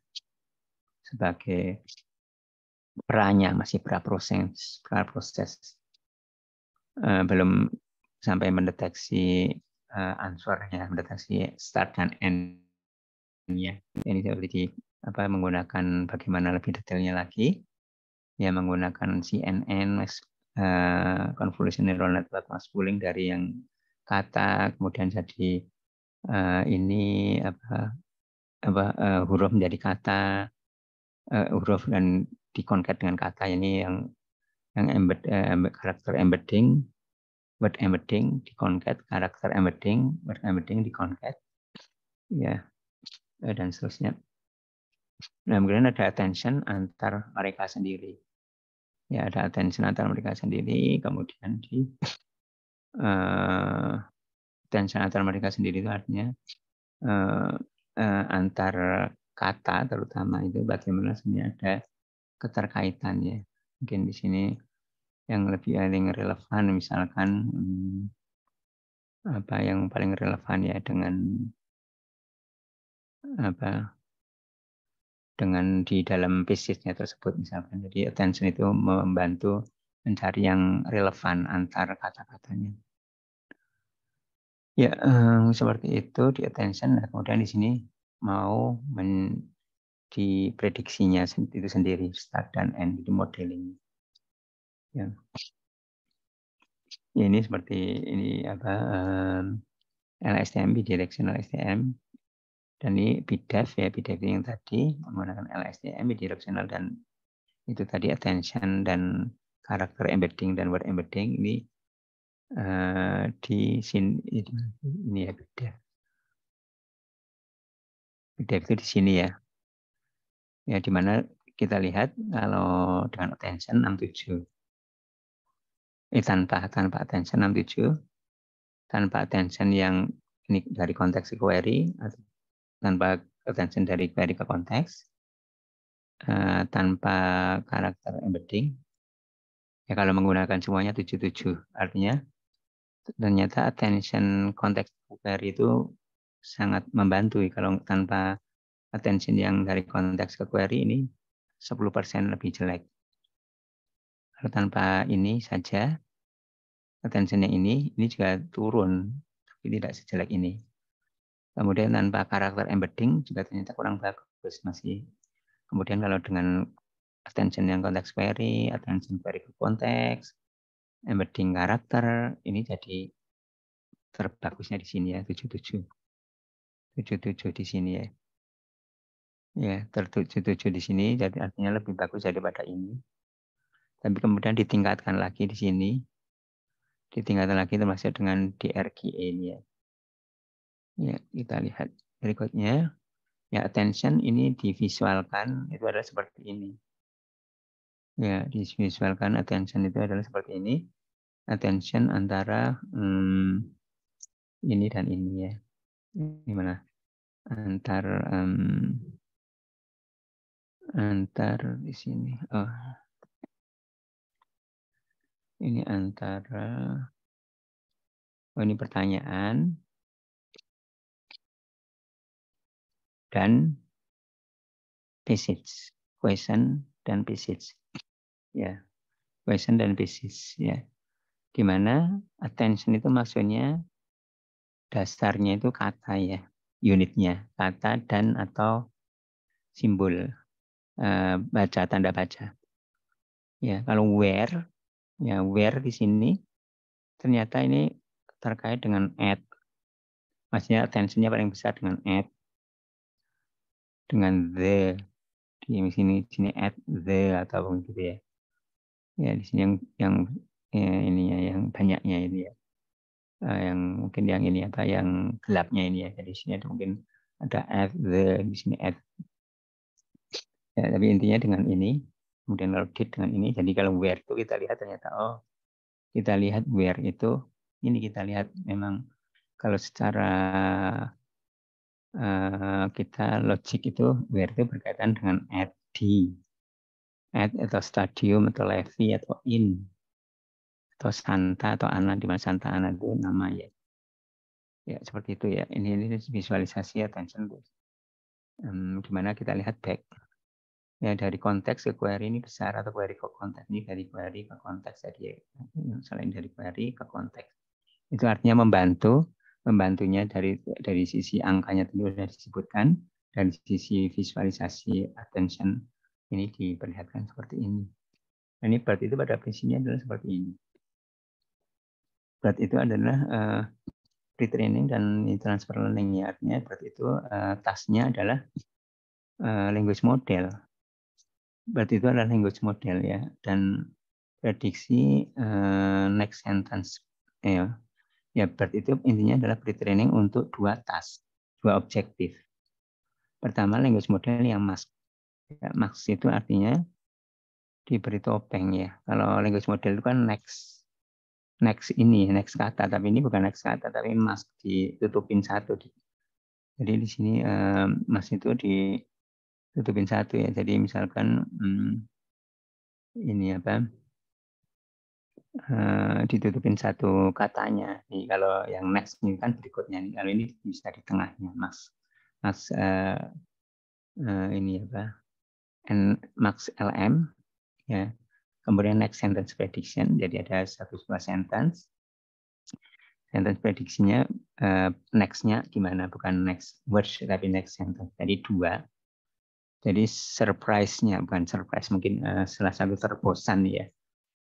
sebagai perannya masih praproses, belum sampai mendeteksi answernya, mendeteksi start dan end-nya. Ini seperti menggunakan bagaimana lebih detailnya lagi, ya menggunakan CNN, convolution neural network mass pooling dari yang kata kemudian jadi ini huruf menjadi kata, huruf dan dikonkat dengan kata, ini yang karakter embedding, word embedding dikonkat, karakter embedding, word embedding dikonkat, ya dan seterusnya. Nah, kemudian ada attention antar mereka sendiri. Ya, ada attention antar mereka sendiri, kemudian di attention antar mereka sendiri itu artinya antar kata terutama itu bagaimana sebenarnya ada keterkaitannya. Mungkin di sini yang lebih relevan misalkan apa yang paling relevan ya dengan apa dengan di dalam piecesnya tersebut misalkan. Jadi attention itu membantu mencari yang relevan antar kata-katanya. Ya, seperti itu di attention. Nah, kemudian di sini mau di prediksinya itu sendiri, start dan end, di modeling. Ya. Ya, ini seperti ini apa LSTM, bidirectional LSTM, dan ini BIDEF ya, BIDEF yang tadi menggunakan LSTM, bidirectional, dan itu tadi attention dan karakter embedding dan word embedding ini di sini ini ya BIDEF. BIDEF itu di sini ya. Ya, di mana kita lihat kalau dengan attention 67. Tanpa attention 67, tanpa attention yang ini dari konteks ke query, tanpa attention dari query ke konteks, tanpa karakter embedding. Ya, kalau menggunakan semuanya 77, artinya ternyata attention konteks query itu sangat membantu. Kalau tanpa attention yang dari konteks ke query ini 10% lebih jelek. Kalau tanpa ini saja, attention yang ini juga turun, tapi tidak sejelek ini. Kemudian tanpa karakter embedding juga ternyata kurang bagus masih. Kemudian kalau dengan attention yang konteks query, attention query ke konteks, embedding karakter, ini jadi terbagusnya di sini ya, 77. 77 di sini ya. Ya, 77 di sini, jadi artinya lebih bagus daripada ini. Tapi kemudian ditingkatkan lagi di sini. Ditingkatkan lagi termasuk dengan DRGE ini ya. Ya, kita lihat berikutnya. Ya, attention ini divisualkan itu adalah seperti ini. Ya, divisualkan attention itu adalah seperti ini. Attention antara ini dan ini ya. Ini mana? Antar di sini. Oh, ini antara. Oh, ini pertanyaan dan passage. Question dan passage. Ya, question dan passage ya. Di mana attention itu maksudnya dasarnya itu kata ya, unitnya kata dan atau simbol baca, tanda baca. Ya, kalau where ya, where di sini ternyata ini terkait dengan at. Maksudnya attention-nya paling besar dengan at, dengan the. Di sini at the atau begitu ya. Ya, di sini yang ini ya, yang banyaknya ini ya. Yang mungkin yang ini apa yang gelapnya ini ya. Jadi sini ada mungkin ada at the, di sini at. Ya, tapi intinya dengan ini, kemudian kalau did dengan ini, jadi kalau where itu kita lihat ternyata kita lihat where itu ini kita lihat memang kalau secara kita logik itu where itu berkaitan dengan at atau stadium atau levi atau in atau santa atau ana, di mana santa ana itu nama ya. Ya seperti itu ya. Ini visualisasi attention gimana kita lihat back. Ya dari konteks ke query ini besar atau query ke konteks, ini dari query ke konteks tadi ya. Selain dari query ke konteks. Itu artinya membantunya dari sisi angkanya tadi sudah disebutkan, dari sisi visualisasi attention ini diperlihatkan seperti ini. Ini BERT itu pada prinsipnya adalah seperti ini. BERT itu adalah pre-training dan transfer learning ya. Artinya BERT itu tasknya adalah language model. BERT itu adalah language model ya, dan prediksi next sentence ya. Ya, BERT itu intinya adalah pre-training untuk dua task, dua objektif. Pertama, language model yang mask. Ya, mask itu artinya diberi topeng ya. Kalau language model itu kan next kata, tapi ini bukan next kata, tapi mask ditutupin satu. Jadi di sini mask itu ditutupin satu ya. Jadi misalkan ini apa? ditutupin satu katanya. Nih, kalau yang next ini kan berikutnya nih. Kalau ini bisa di tengahnya, Max ini apa? Max LM ya. Kemudian next sentence prediction. Jadi ada satu sebuah sentence. Sentence prediksinya next-nya gimana? Bukan next words tapi next sentence. Jadi dua. Jadi surprise-nya bukan surprise, mungkin salah satu terobosan ya.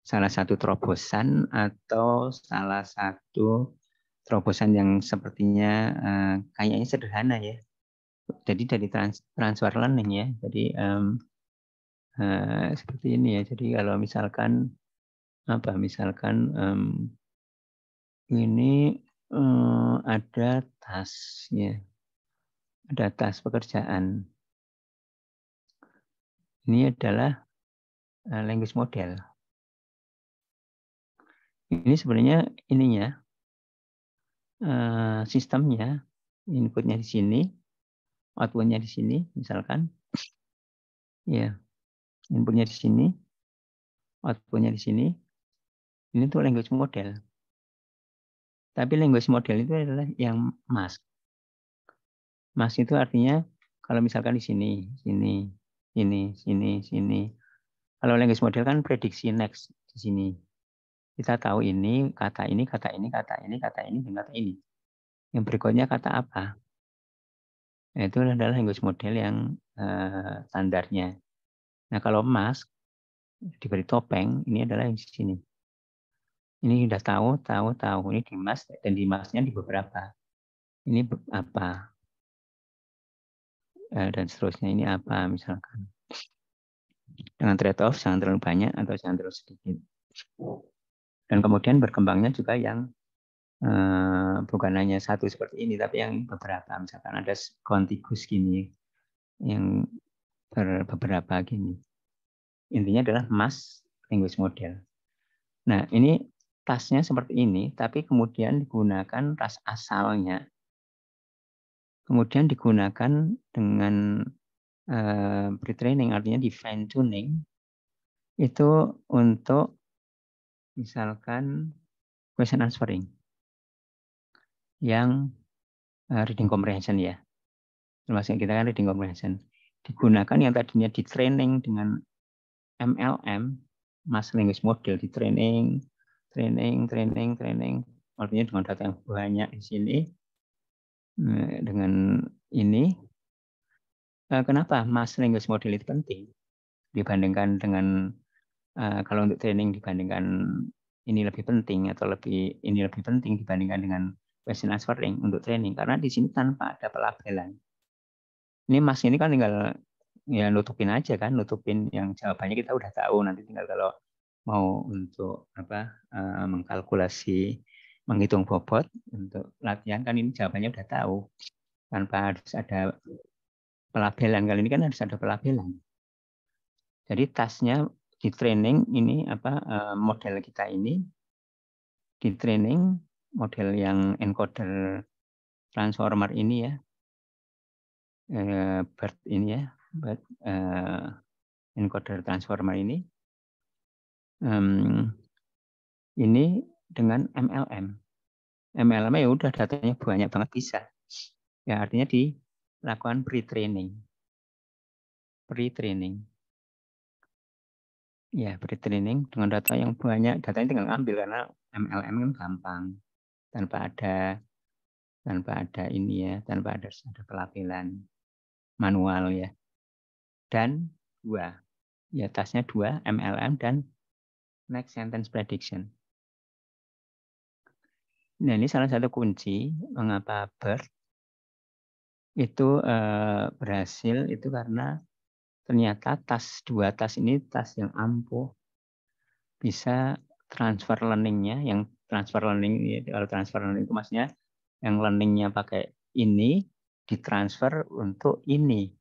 Salah satu terobosan atau salah satu terobosan yang sepertinya kayaknya sederhana ya. Jadi dari transfer learning ya. Jadi seperti ini ya. Jadi kalau misalkan apa? Misalkan ini ada tas ya. Ada tas pekerjaan. Ini adalah language model. Ini sebenarnya ininya sistemnya, inputnya di sini, outputnya di sini, misalkan, ya inputnya di sini, outputnya di sini. Ini tuh language model. Tapi language model itu adalah yang mask. Mask itu artinya kalau misalkan di sini, sini, sini. Kalau language model kan prediksi next di sini. Kita tahu ini, kata ini, kata ini, kata ini, kata ini, dan kata ini. Yang berikutnya kata apa? Nah, itu adalah language model yang standarnya. Nah, kalau mask diberi topeng, ini adalah yang di sini. Ini sudah tahu. Ini di mask dan di masknya di beberapa. Ini apa? Dan seterusnya ini apa misalkan. Dengan trade-off jangan terlalu banyak atau jangan terlalu sedikit. Dan kemudian berkembangnya juga yang bukan hanya satu seperti ini, tapi yang beberapa. Misalkan ada kontigus gini, yang beberapa gini. Intinya adalah mass language model. Nah, ini tasnya seperti ini, tapi kemudian digunakan tas asalnya. Kemudian digunakan dengan pre-training, artinya di fine tuning, itu untuk misalkan question answering yang reading comprehension ya. Termasuk kita kan reading comprehension. Digunakan yang tadinya di training dengan MLM, Mass Language Model, di training. Artinya dengan data yang banyak di sini. Dengan ini, kenapa Mass Language Model itu penting? Dibandingkan dengan, kalau untuk training dibandingkan ini lebih penting atau ini lebih penting dibandingkan dengan question answering untuk training, karena di sini tanpa ada pelabelan. Ini Mas ini kan tinggal ya nutupin aja kan, nutupin yang jawabannya kita udah tahu, nanti tinggal kalau mau untuk mengkalkulasi, menghitung bobot untuk latihan kan ini jawabannya udah tahu tanpa harus ada pelabelan. Kali ini kan harus ada pelabelan. Jadi tasnya di training ini model kita ini di training model yang encoder transformer ini ya, BERT ini ya, BERT encoder transformer ini dengan MLM. MLM ya udah datanya banyak banget bisa. Ya artinya dilakukan pre-training. Ya, pre-training dengan data yang banyak, datanya tinggal ambil karena MLM kan gampang. Tanpa ada ini ya, tanpa ada pelabelan manual ya. Dan dua, ya tasnya dua, MLM dan next sentence prediction. Nah ini salah satu kunci mengapa BERT itu berhasil itu karena ternyata dua tas ini tas yang ampuh, bisa transfer learning-nya, yang transfer learning, kalau transfer learning itu maksudnya yang learning-nya pakai ini ditransfer untuk ini.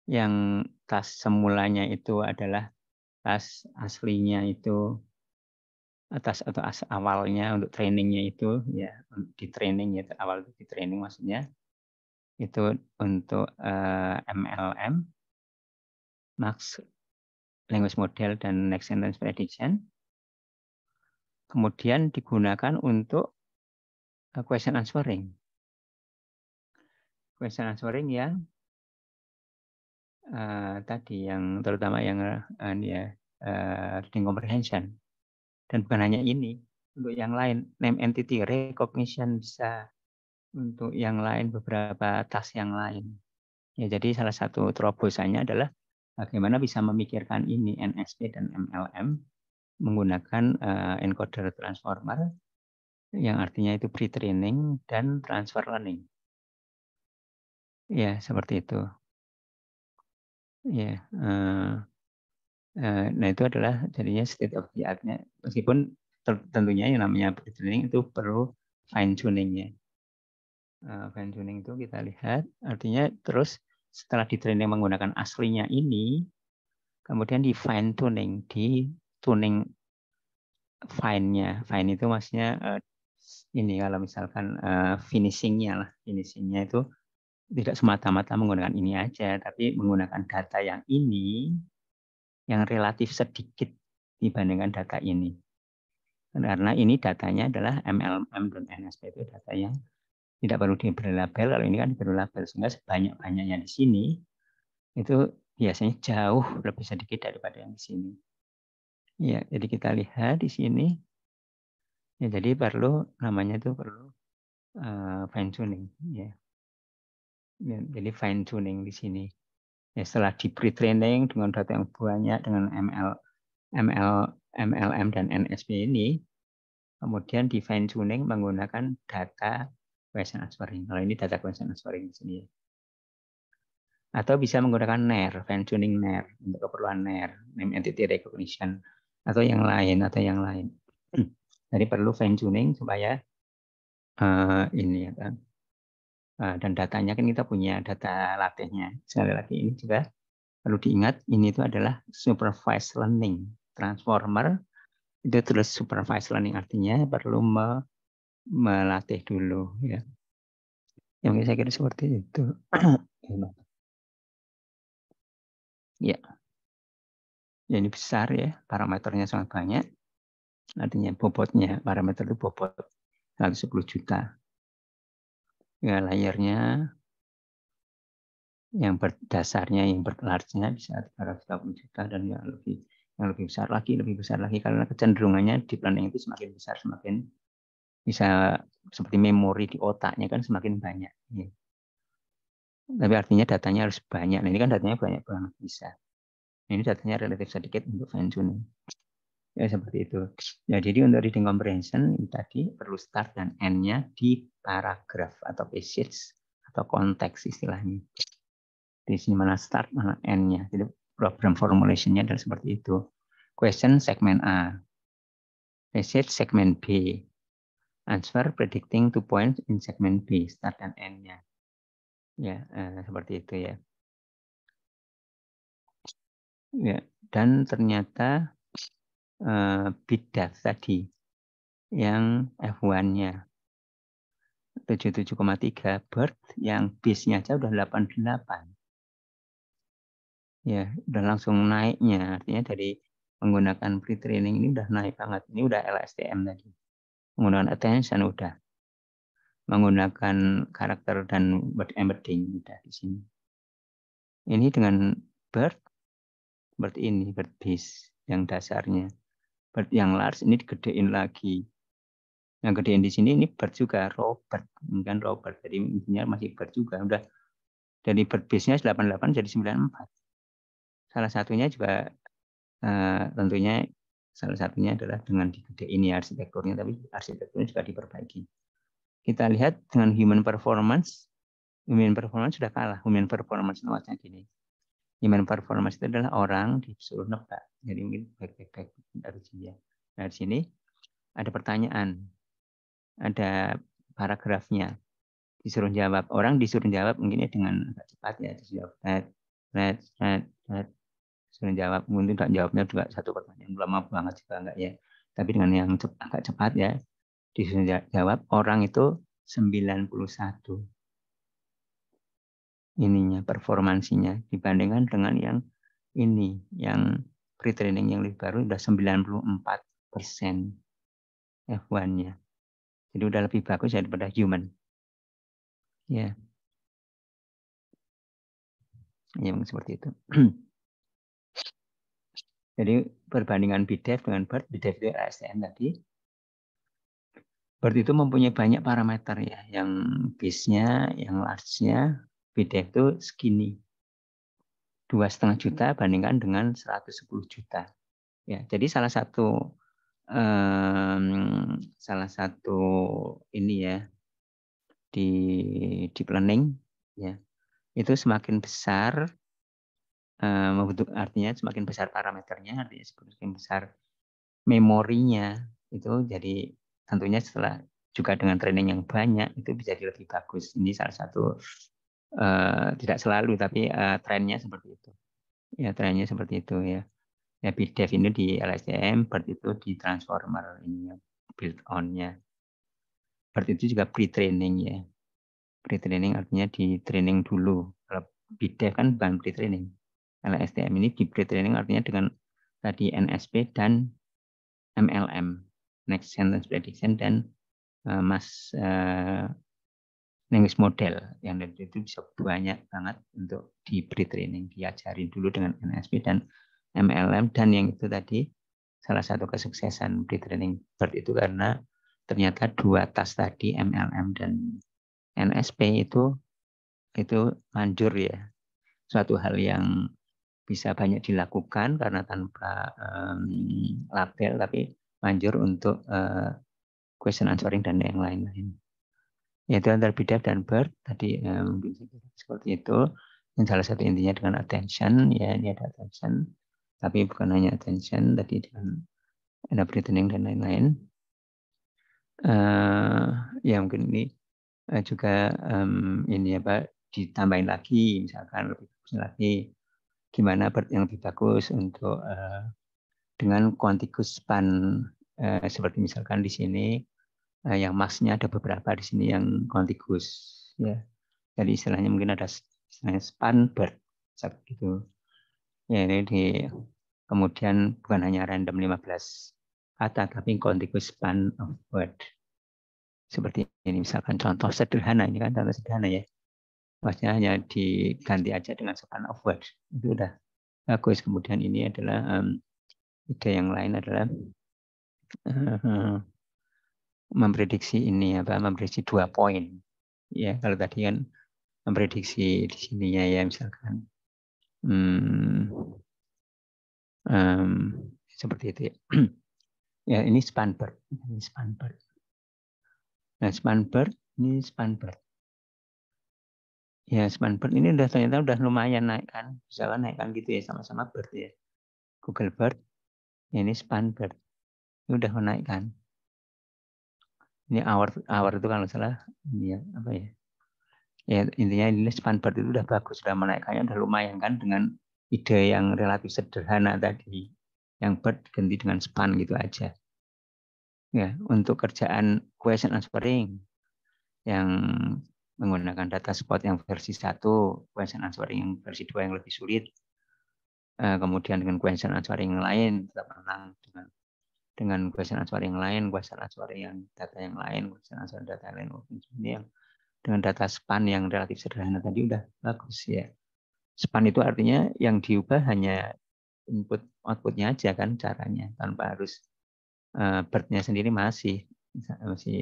Yang tas semulanya itu adalah tas aslinya itu, tas atau awalnya untuk trainingnya itu ya di training ya, awal di training maksudnya itu untuk MLM, Max Language Model dan Next Sentence Prediction. kemudian digunakan untuk question answering. Question answering yang tadi yang terutama yang reading comprehension. Dan bukan hanya ini, untuk yang lain name entity recognition bisa, untuk yang lain beberapa task yang lain. Ya, jadi salah satu terobosannya adalah bagaimana bisa memikirkan ini NSP dan MLM menggunakan encoder transformer yang artinya itu pre-training dan transfer learning. Ya, seperti itu. Ya, nah itu adalah jadinya state of the art-nya. Meskipun tentunya yang namanya pre-training itu perlu fine tuningnya. Fine tuning itu kita lihat, artinya terus setelah di training menggunakan aslinya ini, kemudian di fine tuning, di tuning fine-nya. Fine itu maksudnya ini kalau misalkan finishing-nya lah, finishing-nya itu tidak semata-mata menggunakan ini aja, tapi menggunakan data yang ini yang relatif sedikit dibandingkan data ini. Karena ini datanya adalah MLM dan NSP itu data yang tidak perlu diberi label, kalau ini kan diberi label, sehingga sebanyak-banyaknya di sini itu biasanya jauh lebih sedikit daripada yang di sini. Ya, jadi kita lihat di sini. Ya, jadi perlu namanya itu perlu fine tuning. Ya. Jadi fine tuning di sini. Ya, setelah di pre-training dengan data yang banyak dengan MLM dan NSP ini, kemudian di fine tuning menggunakan data question answering. Kalau ini data question answering di sini. Atau bisa menggunakan NER, fine tuning NER untuk keperluan NER, name entity recognition, atau yang lain. Jadi perlu fine tuning supaya ini ya kan. Dan datanya kan kita punya data latihnya. Sekali lagi ini juga perlu diingat, ini itu adalah supervised learning transformer. Itu terus supervised learning artinya perlu melatih dulu ya. Yang saya kira seperti itu. Ya. Ya, ini besar ya, parameternya sangat banyak. Artinya bobotnya, parameter itu bobot 110 juta. Ya, layernya yang berdasarnya, yang berlarge-nya bisa 380 juta dan yang lebih besar lagi karena kecenderungannya deep learning itu semakin besar semakin bisa seperti memori di otaknya kan semakin banyak. Ya. Tapi artinya datanya harus banyak. Nah, ini kan datanya banyak banget bisa. Ini datanya relatif sedikit untuk fine tuning. Ya seperti itu. Ya, jadi untuk reading comprehension ini tadi perlu start dan end-nya di paragraf atau passage atau konteks istilahnya. Di sini mana start, mana end-nya. Jadi program formulation-nya adalah seperti itu. Question segmen A. Passage segmen B. Answer predicting 2 points in segmen B. Start dan end-nya. Ya, seperti itu ya. Ya, dan ternyata bidat tadi yang F1-nya 77,3, BERT yang base-nya aja udah 88. Ya, udah langsung naiknya. Artinya dari menggunakan pre-training ini udah naik banget. Ini udah LSTM tadi. Menggunakan attention udah. Menggunakan karakter dan word embedding udah di sini. Ini dengan BERT ini, BERT base yang dasarnya. BERT yang large ini digedein lagi. Yang gedein di sini ini BERT juga, Robert. Ini kan Robert. Jadi intinya masih BERT juga. Udah dari BERT base-nya 88 jadi 94. Salah satunya juga tentunya salah satunya adalah dengan digede ini arsitekturnya, tapi arsitekturnya juga diperbaiki. Kita lihat dengan human performance sudah kalah. Human performance namanya gini. Human performance itu adalah orang disuruh nebak. Jadi mungkin baik dari sini ya. Nah, di sini ada pertanyaan, ada paragrafnya. Disuruh jawab. Orang disuruh jawab mungkin dengan agak cepat ya. Disuruh jawab, suruh jawab, mungkin tidak jawabnya juga satu pertanyaan lama banget juga enggak ya. Tapi dengan yang agak cepat ya, disuruh jawab orang itu 91 ininya performansinya dibandingkan dengan yang ini, yang pre-training yang lebih baru sudah 94%. F1-nya. Jadi udah lebih bagus daripada human. Ya, ya seperti itu. Jadi perbandingan BDEV dengan BERT, BDEV itu ASTM tadi. BERT itu mempunyai banyak parameter ya, yang base-nya, yang large-nya, BDEV itu segini. 2,5 juta bandingkan dengan 110 juta. Ya, jadi salah satu ini ya di planning ya itu semakin besar artinya semakin besar parameternya, artinya semakin besar memorinya itu, jadi tentunya setelah juga dengan training yang banyak itu bisa jadi lebih bagus. Ini salah satu tidak selalu tapi trennya seperti itu. Ya trennya seperti itu ya. Ya BDEV ini di LSTM, BERT itu di transformer ini ya, build on-nya. BERT itu juga pre-training ya. Pre-training artinya di training dulu. Kalau BDEV kan bukan pre-training. LSTM ini di pre-training artinya dengan tadi NSP dan MLM, Next Sentence Prediction, dan Mass Language Model. Yang itu bisa banyak banget untuk di pre-training. Diajarin dulu dengan NSP dan MLM, dan yang itu tadi salah satu kesuksesan pre-training BERT itu karena ternyata 2 tas tadi MLM dan NSP itu manjur ya. Suatu hal yang bisa banyak dilakukan karena tanpa label, tapi manjur untuk question answering dan yang lain-lain. Yaitu antara BDEV dan BERT tadi mungkin seperti itu. Dan salah satu intinya dengan attention, ya ini ada attention, tapi bukan hanya attention, tadi dengan ada reasoning dan lain-lain. Ya mungkin ini juga ini apa ditambahin lagi, misalkan lebih bagus lagi gimana yang lebih bagus untuk dengan contiguous span seperti misalkan di sini yang maksnya ada beberapa di sini yang contiguous ya. Jadi istilahnya mungkin ada istilahnya span BERT gitu. Ya ini kemudian bukan hanya random 15 kata tapi contiguous span of word. Seperti ini misalkan contoh sederhana, ini kan contoh sederhana ya. Maksudnya hanya diganti aja dengan span of word. Itu udah bagus. Kemudian ini adalah ide yang lain adalah memprediksi ini memprediksi 2 poin. Ya, kalau tadi kan memprediksi di sininya ya misalkan seperti itu ya. Ya ini span BERT. Ini span BERT. Nah span BERT ini span BERT. Ya span BERT ini ternyata udah lumayan naik kan. Bisa kan naik kan gitu ya sama-sama BERT ya. Google BERT. Ya, ini span BERT. Ini udah menaikkan. Ini hour itu kalau salah ini ya apa ya. Ya intinya ini span BERT itu udah bagus, sudah menaikkannya udah lumayan kan dengan ide yang relatif sederhana tadi. Yang BERT ganti dengan span gitu aja. Ya, untuk kerjaan question answering yang menggunakan data spot yang versi 1, question answering yang versi 2 yang lebih sulit. Kemudian dengan question answering yang lain tetap menang dengan question answering yang lain, question answering yang data yang lain, question answering data yang lain. Ini yang dengan data span yang relatif sederhana tadi udah bagus ya. Span itu artinya yang diubah hanya input outputnya aja kan caranya, tanpa harus BERT-nya sendiri masih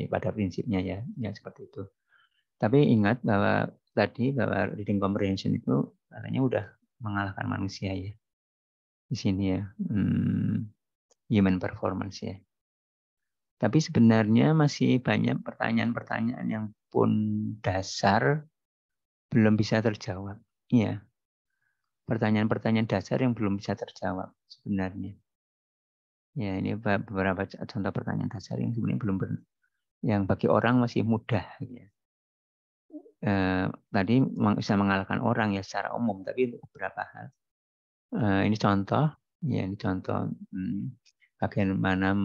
pada prinsipnya ya seperti itu. Tapi ingat bahwa reading comprehension itu katanya udah mengalahkan manusia ya di sini ya, human performance ya. Tapi sebenarnya masih banyak pertanyaan-pertanyaan yang pun dasar belum bisa terjawab. Iya, pertanyaan-pertanyaan dasar yang belum bisa terjawab sebenarnya. Ya, ini beberapa contoh pertanyaan dasar yang sebenarnya belum yang bagi orang masih mudah. Ya. Tadi bisa mengalahkan orang ya secara umum, tapi untuk beberapa hal. Ini contoh, ya ini contoh bagaimana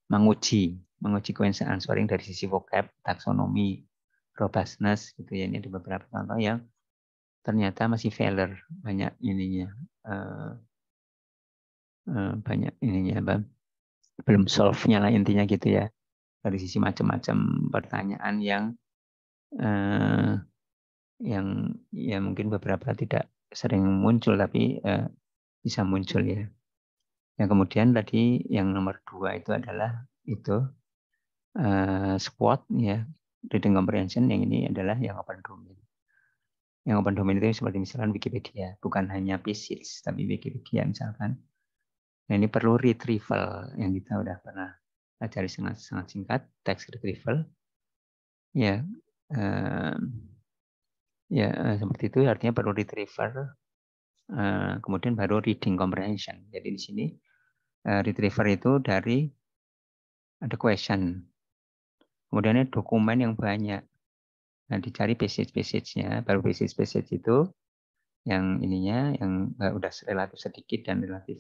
menguji question answering dari sisi vocab, taksonomi, robustness gitu ya. Ini ada beberapa contoh yang ternyata masih failure banyak ininya banyak ininya, belum solve-nya lah intinya gitu ya. Dari sisi macam-macam pertanyaan yang ya mungkin beberapa tidak sering muncul tapi bisa muncul ya. Yang kemudian tadi yang nomor 2 itu adalah itu SWOT ya, reading comprehension. Yang ini adalah yang open domain. Yang open domain itu seperti misalkan Wikipedia, bukan hanya PCs tapi Wikipedia misalkan. Nah ini perlu retrieval yang kita udah pernah pelajari sangat singkat, text retrieval. Ya, seperti itu artinya perlu retriever. Kemudian baru reading comprehension. Jadi di sini retriever itu dari ada question. Kemudian ada dokumen yang banyak. Nah, dicari passage-nya, baru passage itu yang ininya yang udah relatif sedikit dan relatif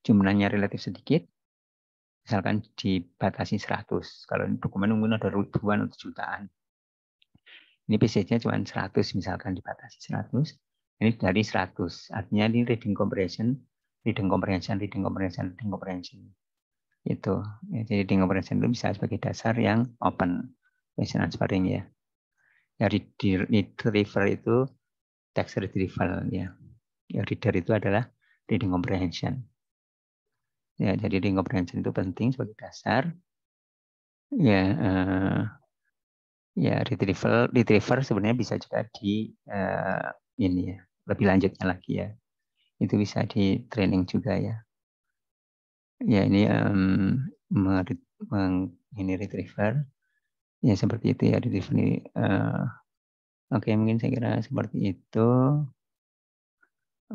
jumlahnya relatif sedikit. Misalkan dibatasi 100. Kalau dokumen mungkin ada ribuan atau jutaan. Ini passage-nya cuma 100 misalkan dibatasi 100. Ini dari 100. Artinya ini reading comprehension. Itu. Ya, jadi reading comprehension itu bisa sebagai dasar yang open question answering ya. Ya retriever itu text retrieval ya. Ya reader itu adalah reading comprehension. Ya, jadi reading comprehension itu penting sebagai dasar. Ya, ya retriever sebenarnya bisa juga di ini ya, lebih lanjutnya lagi ya. Itu bisa di training juga ya. Ya ini ini retriever. Ya seperti itu ya retriever ini. Oke, mungkin saya kira seperti itu.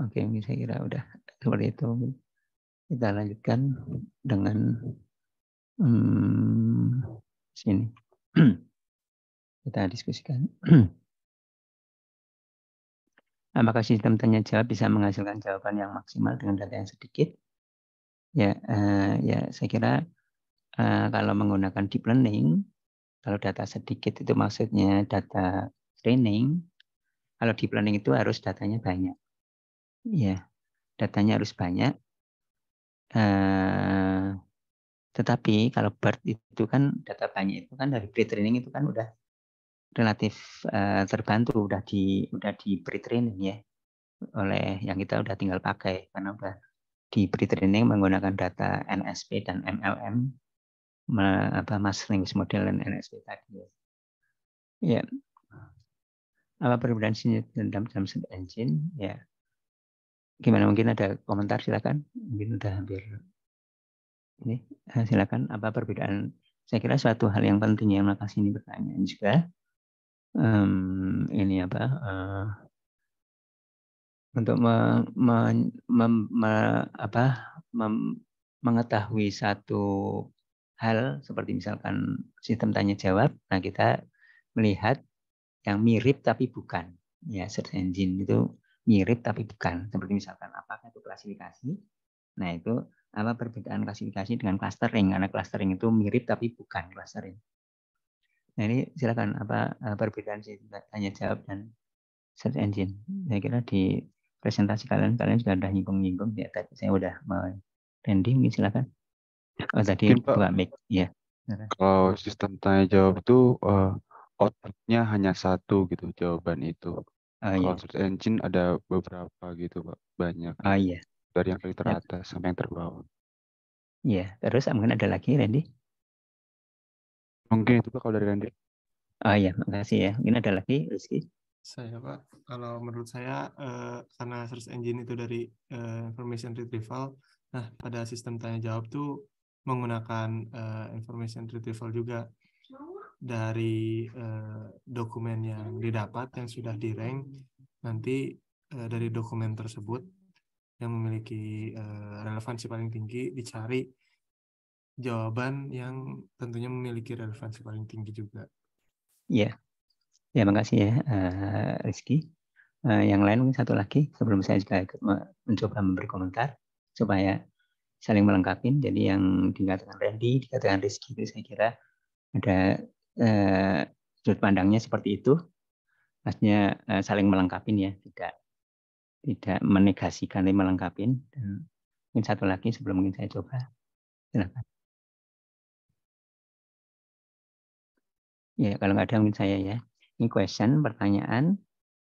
Oke, mungkin saya kira udah seperti itu. Kita lanjutkan dengan sini. Kita diskusikan. Apakah sistem tanya jawab bisa menghasilkan jawaban yang maksimal dengan data yang sedikit? Ya, saya kira kalau menggunakan deep learning, kalau data sedikit itu maksudnya data training. Kalau deep learning itu harus datanya banyak. Ya, datanya harus banyak. Tetapi kalau BERT itu kan data banyak itu kan dari pre-training itu kan udah relatif terbantu, udah di pre-training ya oleh yang kita udah tinggal pakai karena udah di pre-training menggunakan data NSP dan MLM, Machine Language Model dan NSP tadi. Ya, apa perbedaan sini dalam search engine? Ya, gimana mungkin ada komentar silakan. Mungkin udah hampir ini silakan. Apa perbedaan? Saya kira suatu hal yang penting yang makasih ini pertanyaan juga. Ini apa? Untuk mengetahui satu hal seperti misalkan sistem tanya jawab, nah kita melihat yang mirip tapi bukan. Ya, search engine itu mirip tapi bukan. Seperti misalkan apakah itu klasifikasi? Nah, itu apa perbedaan klasifikasi dengan clustering? Karena clustering itu mirip tapi bukan clustering. Nah, ini silakan apa perbedaan sistem tanya jawab dan search engine. Saya kira di presentasi kalian juga udah nyinggung-nyinggung ya. Tadi saya udah mau Randy, mungkin silakan. Oh, tadi Mungkin Pak, buka mic. Ya. kalau sistem tanya jawab itu outputnya hanya satu gitu jawaban itu. Oh Kalau iya. search engine ada beberapa gitu Pak, banyak Oh gitu. iya. Dari yang paling Ya. teratas sampai yang terbawah. Iya. Terus mungkin ada lagi Randy? Mungkin itu Pak kalau dari Randy. Oh iya, makasih ya. Mungkin ada lagi Rizky. Saya Pak, kalau menurut saya karena search engine itu dari information retrieval, nah pada sistem tanya jawab tuh menggunakan information retrieval juga dari dokumen yang didapat yang sudah di-rank, nanti dari dokumen tersebut yang memiliki relevansi paling tinggi dicari jawaban yang tentunya memiliki relevansi paling tinggi juga. Iya. Ya, makasih ya Rizky. Yang lain mungkin satu lagi sebelum saya juga ikut mencoba memberi komentar supaya saling melengkapi. Jadi yang dikatakan Randy, dikatakan Rizky itu saya kira ada sudut pandangnya seperti itu. Maksudnya saling melengkapi ya, tidak menegasikan tapi melengkapi. Dan Mungkin satu lagi sebelum mungkin saya coba. Silakan. Ya, kalau nggak ada mungkin saya ya. Ini question, pertanyaan.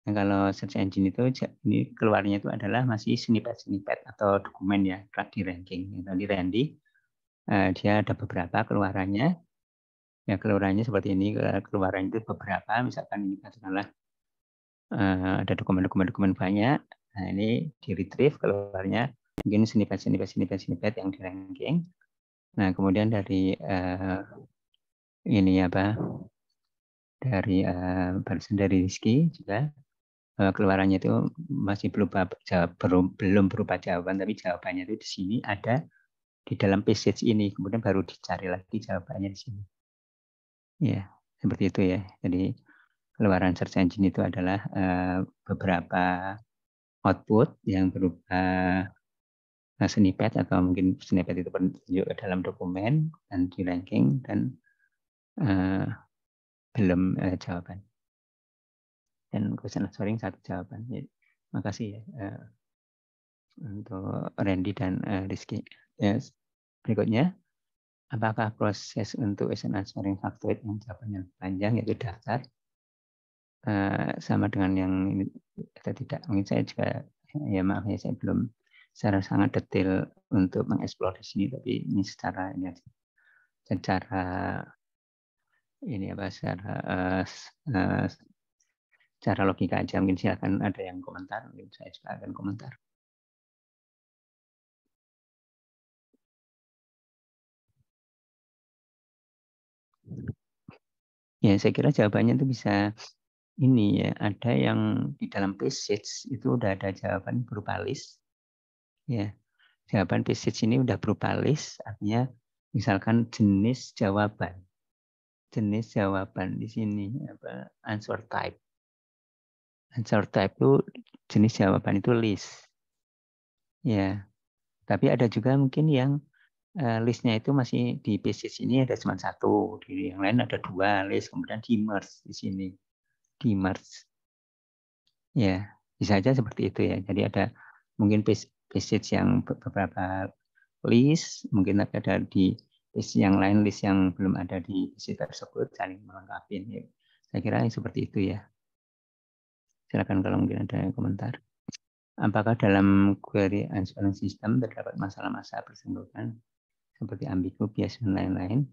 Nah, kalau search engine itu ini keluarnya itu adalah masih snippet atau dokumen ya, di ranking. Yang tadi Randy, dia ada beberapa keluarannya. Ya, keluarannya seperti ini. Keluaran itu beberapa, misalkan ini katakanlah ada dokumen banyak. Nah, ini di retrieve keluarnya mungkin snippet yang di ranking. Nah, kemudian dari ini apa? Dari barusan dari Rizky juga keluarannya itu masih belum berupa jawaban, tapi jawabannya itu di sini ada di dalam passage ini, kemudian baru dicari lagi jawabannya di sini. Ya, seperti itu ya. Jadi keluaran search engine itu adalah beberapa output yang berupa snippet atau mungkin snippet itu tertunjuk dalam dokumen dan di ranking dan belum jawaban. Dan question answering satu jawaban. Ya, makasih ya untuk Randy dan Rizky. Yes. Berikutnya, apakah proses untuk question answering factoid yang jawabannya panjang yaitu daftar sama dengan yang ini atau tidak? Mungkin saya juga ya maaf ya saya belum secara sangat detail untuk mengeksplor di sini, tapi ini secara secara logika aja. Mungkin silakan ada yang komentar, mungkin saya juga akan komentar. Ya, saya kira jawabannya itu bisa ini ya, ada yang di dalam passage itu udah ada jawaban berupa list. Ya, jawaban passage ini udah berupa list, artinya misalkan jenis jawaban di sini apa answer type itu jenis jawaban itu list. Ya, tapi ada juga mungkin yang listnya itu masih di passage ini ada cuma satu, di yang lain ada dua list, kemudian di merge di sini, di merge. Ya, bisa saja seperti itu ya. Jadi ada mungkin passage yang beberapa list, mungkin ada di list yang lain, list yang belum ada di passage tersebut, saling melengkapi. Ya. Saya kira seperti itu ya. Silakan kalau mungkin ada komentar. Apakah dalam query answering system terdapat masalah-masalah bersangkutan seperti ambigu, bias, dan lain-lain?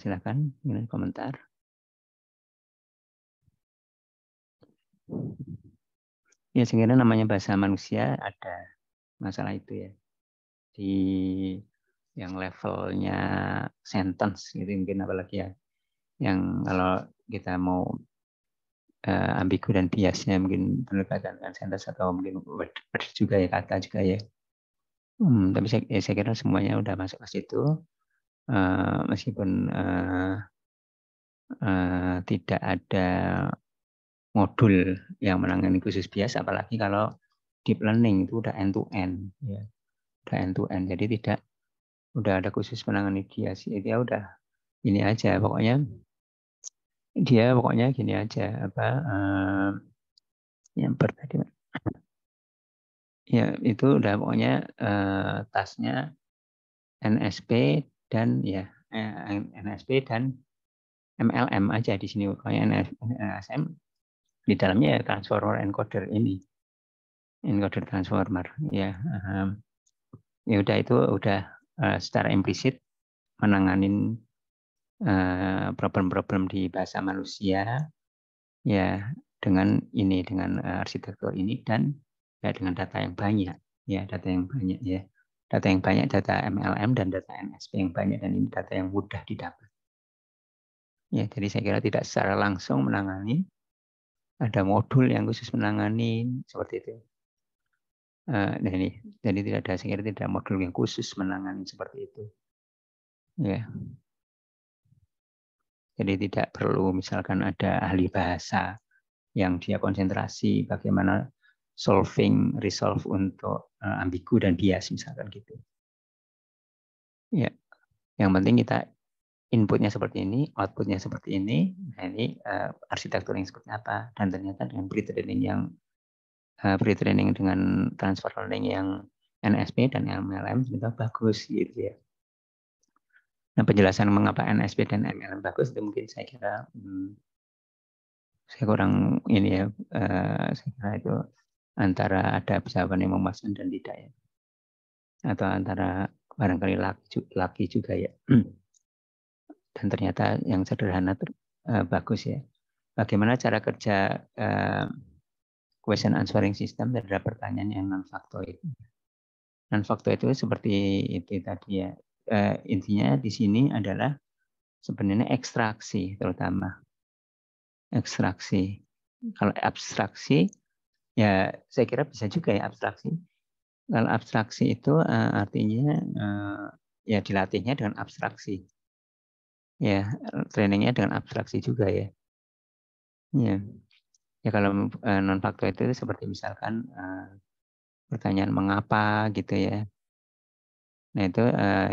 Silakan komentar. Ya, saya kira namanya bahasa manusia ada masalah itu ya. Di yang levelnya sentence gitu mungkin, apalagi ya yang kalau kita mau ambigu dan biasnya mungkin berdekatan dengan sentence atau mungkin word juga ya, kata juga ya. Tapi saya kira semuanya udah masuk ke situ. Meskipun tidak ada modul yang menangani khusus bias, apalagi kalau deep learning itu udah end to end ya, udah end to end. Jadi tidak udah ada khusus menangani bias, dia udah ini aja pokoknya gini aja apa yang tadi ya itu udah pokoknya tasnya NSP dan ya NSP dan MLM aja di sini, pokoknya NSM di dalamnya ya transformer encoder ini, encoder transformer ya. Ya udah itu udah secara implisit menanganin problem-problem di bahasa manusia ya dengan ini, dengan arsitektur ini dan ya dengan data yang banyak ya, data yang banyak ya, data yang banyak, data MLM dan data NSP yang banyak, dan ini data yang mudah didapat ya. Jadi saya kira tidak secara langsung menangani, ada modul yang khusus menangani seperti itu. Nah ini jadi tidak ada, saya kira tidak ada modul yang khusus menangani seperti itu ya. Jadi tidak perlu misalkan ada ahli bahasa yang dia konsentrasi bagaimana resolve untuk ambigu dan bias misalkan gitu. Ya, yang penting kita inputnya seperti ini, outputnya seperti ini. Nah ini arsitektur yang seperti apa? Dan ternyata dengan pre-training dengan transfer learning yang NSP dan MLM itu bagus gitu ya. Nah, penjelasan mengapa NSP dan MLM bagus itu mungkin saya kira saya kurang ini ya, saya kira itu antara ada jawaban yang memuaskan dan tidak ya, atau antara barangkali laki juga ya. Dan ternyata yang sederhana bagus ya. Bagaimana cara kerja question answering system terhadap pertanyaan yang non-faktoid? Non-faktoid itu seperti itu tadi ya. Intinya di sini adalah sebenarnya ekstraksi terutama. Ekstraksi. Kalau abstraksi, ya saya kira bisa juga ya abstraksi. Kalau abstraksi itu artinya ya dilatihnya dengan abstraksi. Ya, trainingnya dengan abstraksi juga ya. Ya, ya kalau non faktor itu seperti misalkan pertanyaan mengapa gitu ya. Nah itu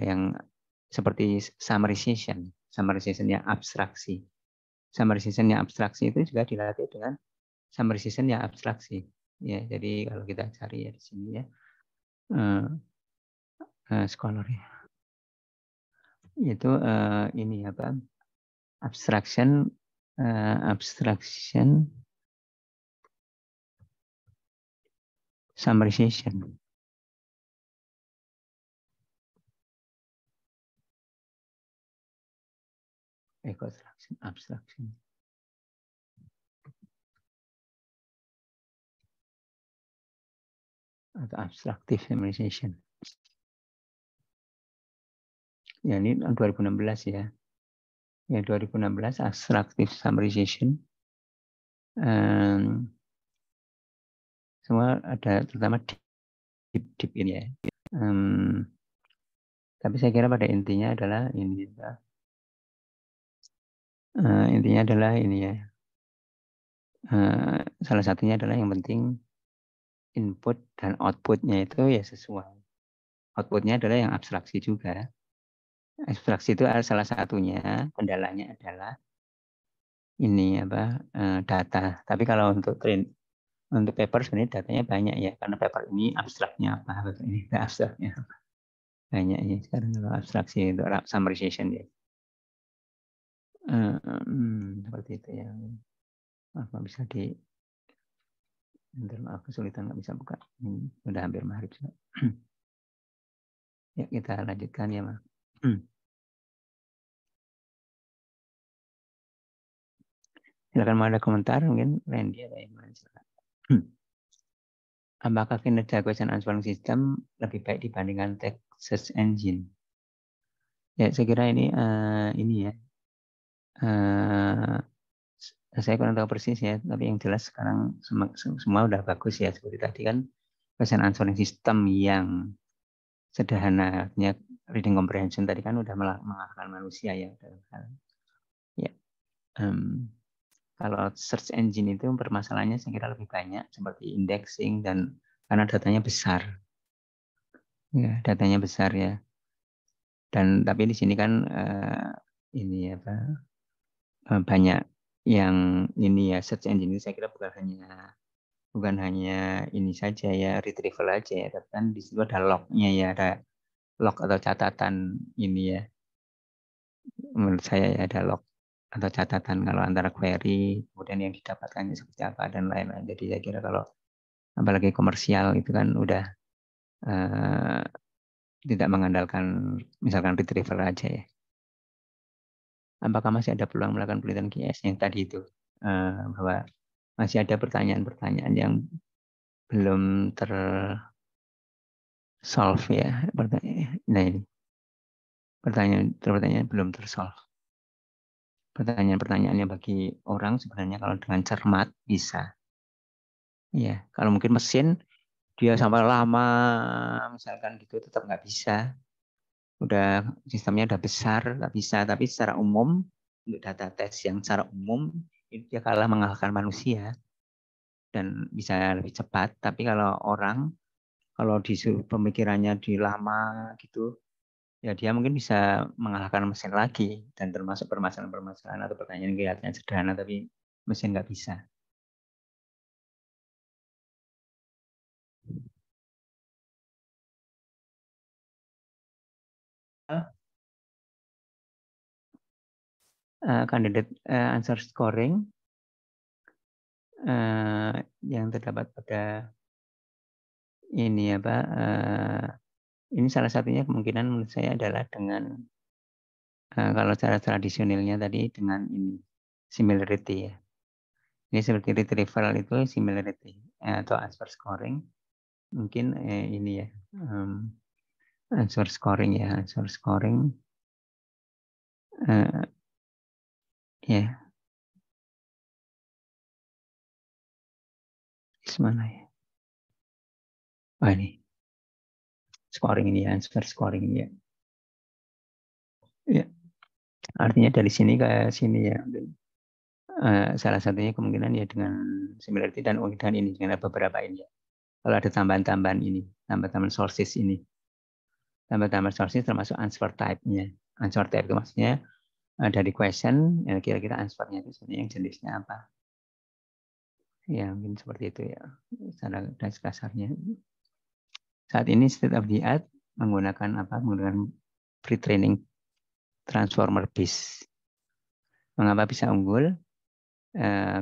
yang seperti summarization yang abstraksi. Summarization yang abstraksi itu juga dilatih dengan summarization yang abstraksi. Ya, jadi kalau kita cari ya di sini ya, scholar ya, itu ini apa? Abstraction summarization. Abstraction. Atau abstractive summarization. Ya ini 2016 ya. Ya 2016 abstractive summarization. Semua ada terutama deep ini ya. Tapi saya kira pada intinya adalah ini ya. Intinya adalah ini ya. Salah satunya adalah yang penting input dan outputnya itu ya sesuai. Outputnya adalah yang abstraksi juga. Abstraksi itu salah satunya, kendalanya adalah ini apa data. Tapi kalau untuk paper sebenarnya datanya banyak ya, karena paper ini abstraknya apa, paper ini abstraknya apa. Banyak ya sekarang kalau abstraksi untuk summarization ya. Seperti itu ya. Apa bisa maaf kesulitan nggak bisa buka. Udah hampir maghrib. Ya kita lanjutkan ya, Mas. Silakan mau ada komentar mungkin Randy atau yang lain silakan. Apakah kinerja question answering system lebih baik dibandingkan text search engine? Ya saya kira ini ya. Saya kurang tahu persis ya, tapi yang jelas sekarang semua udah bagus ya. Seperti tadi kan question answering system yang sederhana, artinya reading comprehension tadi kan udah mengalahkan manusia ya. Ya. Kalau search engine itu permasalahannya saya kira lebih banyak seperti indexing dan karena datanya besar. Ya, datanya besar ya. Dan tapi di sini kan ini apa banyak yang ini ya search engine ini saya kira bukan hanya ini saja ya retrieval aja ya, tapi kan di situ ada lognya ya, ada log atau catatan ini ya. Menurut saya ya ada log atau catatan kalau antara query kemudian yang didapatkannya seperti apa dan lain-lain. Jadi saya kira kalau apalagi komersial itu kan udah tidak mengandalkan misalkan retrieval aja ya. Apakah masih ada peluang melakukan penelitian QS yang tadi itu bahwa masih ada pertanyaan-pertanyaan yang belum solve ya pertanyaan. Nah ini pertanyaan belum tersolve. Pertanyaan-pertanyaan yang bagi orang sebenarnya kalau dengan cermat bisa. Ya, kalau mungkin mesin dia sampai lama misalkan gitu tetap nggak bisa. Udah sistemnya udah besar nggak bisa. Tapi secara umum untuk data tes yang secara umum itu dia kalah mengalahkan manusia dan bisa lebih cepat. Tapi kalau orang kalau disuruh pemikirannya di lama gitu ya dia mungkin bisa mengalahkan mesin lagi dan termasuk permasalahan-permasalahan atau pertanyaan yang kelihatannya sederhana tapi mesin nggak bisa. candidate answer scoring yang terdapat pada ini apa ini salah satunya kemungkinan menurut saya adalah dengan kalau cara tradisionalnya tadi dengan ini similarity ya. Ini seperti retrieval itu similarity atau answer scoring mungkin ini ya answer scoring ya ya mana ya ini scoring ini answer scoring ini ya artinya dari sini ke sini ya salah satunya kemungkinan ya dengan similarity dan ini dengan beberapa ini ya. Kalau ada tambahan-tambahan ini, tambahan sources ini. Tambahan sources termasuk answer type-nya. Answer type itu maksudnya dari question, ya kira-kira answer-nya itu sebenarnya yang jenisnya apa. Ya, mungkin seperti itu ya. Secara kasarnya. Saat ini state of the art menggunakan apa? Menggunakan pre-training transformer based. Mengapa bisa unggul?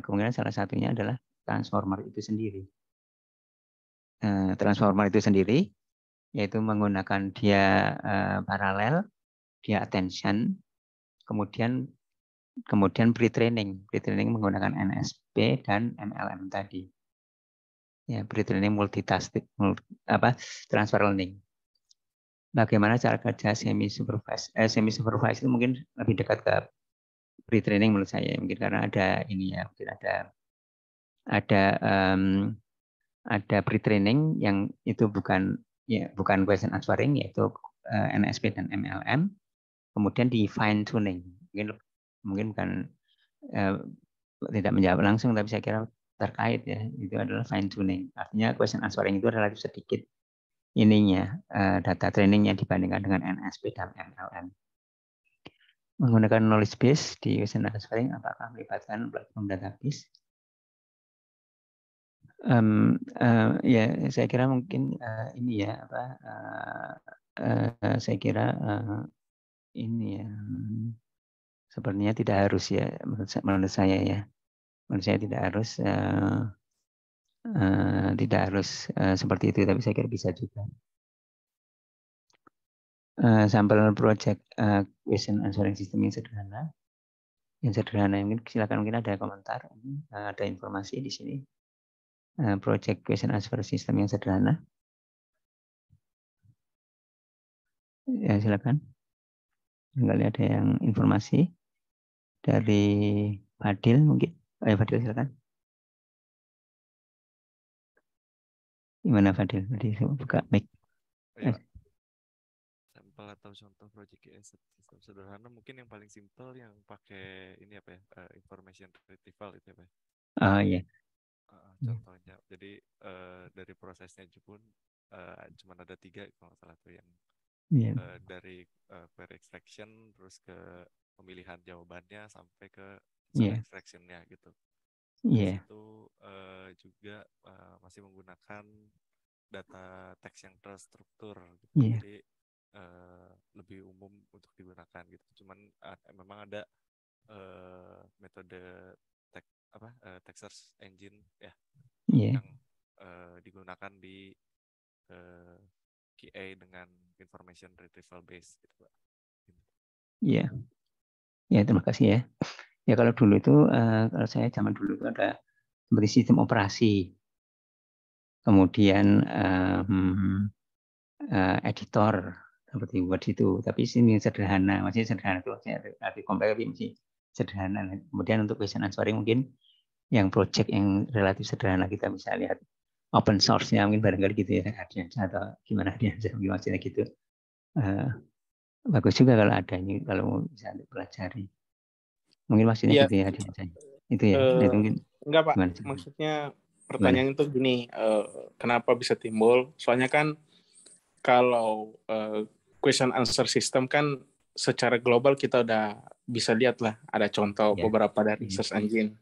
Kemungkinan salah satunya adalah transformer itu sendiri. Transformer itu sendiri yaitu menggunakan dia paralel, dia attention, kemudian pre-training menggunakan NSP dan MLM tadi. Ya, pre-training multitasking, transfer learning. Bagaimana cara kerja semi supervised itu mungkin lebih dekat ke pre-training menurut saya, mungkin karena ada ini ya, mungkin ada pre-training yang itu bukan question answering, yaitu NSP dan MLM, kemudian di fine tuning, mungkin bukan tidak menjawab langsung, tapi saya kira terkait ya, itu adalah fine tuning. Artinya question answering itu relatif sedikit ininya data trainingnya dibandingkan dengan NSP dan MLM. Menggunakan knowledge base di question answering, apakah melibatkan platform database? Ya, saya kira mungkin ini ya saya kira ini ya sepertinya tidak harus ya menurut saya ya. Menurut saya tidak harus seperti itu, tapi saya kira bisa juga. Sampel project question answering system yang sederhana. Mungkin silakan, mungkin ada komentar, ada informasi di sini. Project question answer system yang sederhana. Ya, silakan. Kali ada yang informasi dari Fadil mungkin. Fadil silakan. Gimana Fadil? Tadi buka mic. Sampel atau contoh project sistem sederhana mungkin yang paling simpel yang pakai ini apa ya, information retrieval itu apa ya? Iya. Contohnya, jadi dari prosesnya pun cuma ada 3 kalau nggak salah tuh yang dari query extraction terus ke pemilihan jawabannya sampai ke extraction-nya gitu. Di situ juga masih menggunakan data teks yang terstruktur gitu. Jadi lebih umum untuk digunakan gitu. Cuman memang ada metode text search engine ya yang digunakan di QA dengan information retrieval base gitu, Pak. Iya. Ya, terima kasih ya. Ya kalau dulu itu kalau saya zaman dulu itu ada seperti sistem operasi. Kemudian editor seperti Word itu, tapi ini sederhana, maksudnya sederhana itu arti kompleks tapi masih sederhana. Kemudian untuk question answering mungkin yang project yang relatif sederhana kita bisa lihat open source-nya mungkin barangkali gitu ya, atau gimana dia maksudnya gitu. Bagus juga kalau ada ini, kalau bisa dipelajari. Mungkin maksudnya gitu ya, itu ya. Itu mungkin enggak Pak, maksudnya pertanyaan itu gini, kenapa bisa timbul? Soalnya kan kalau question answer system kan secara global kita udah bisa lihat lah, ada contoh beberapa dari search engine.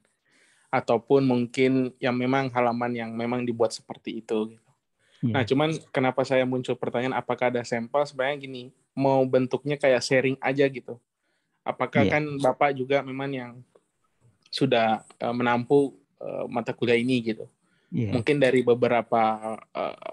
Ataupun mungkin yang memang halaman yang memang dibuat seperti itu. Gitu. Nah, cuman kenapa saya muncul pertanyaan apakah ada sampel? Sebenarnya gini, mau bentuknya kayak sharing aja gitu. Apakah Iya. kan Bapak juga memang yang sudah menempuh mata kuliah ini gitu. Iya. Mungkin dari beberapa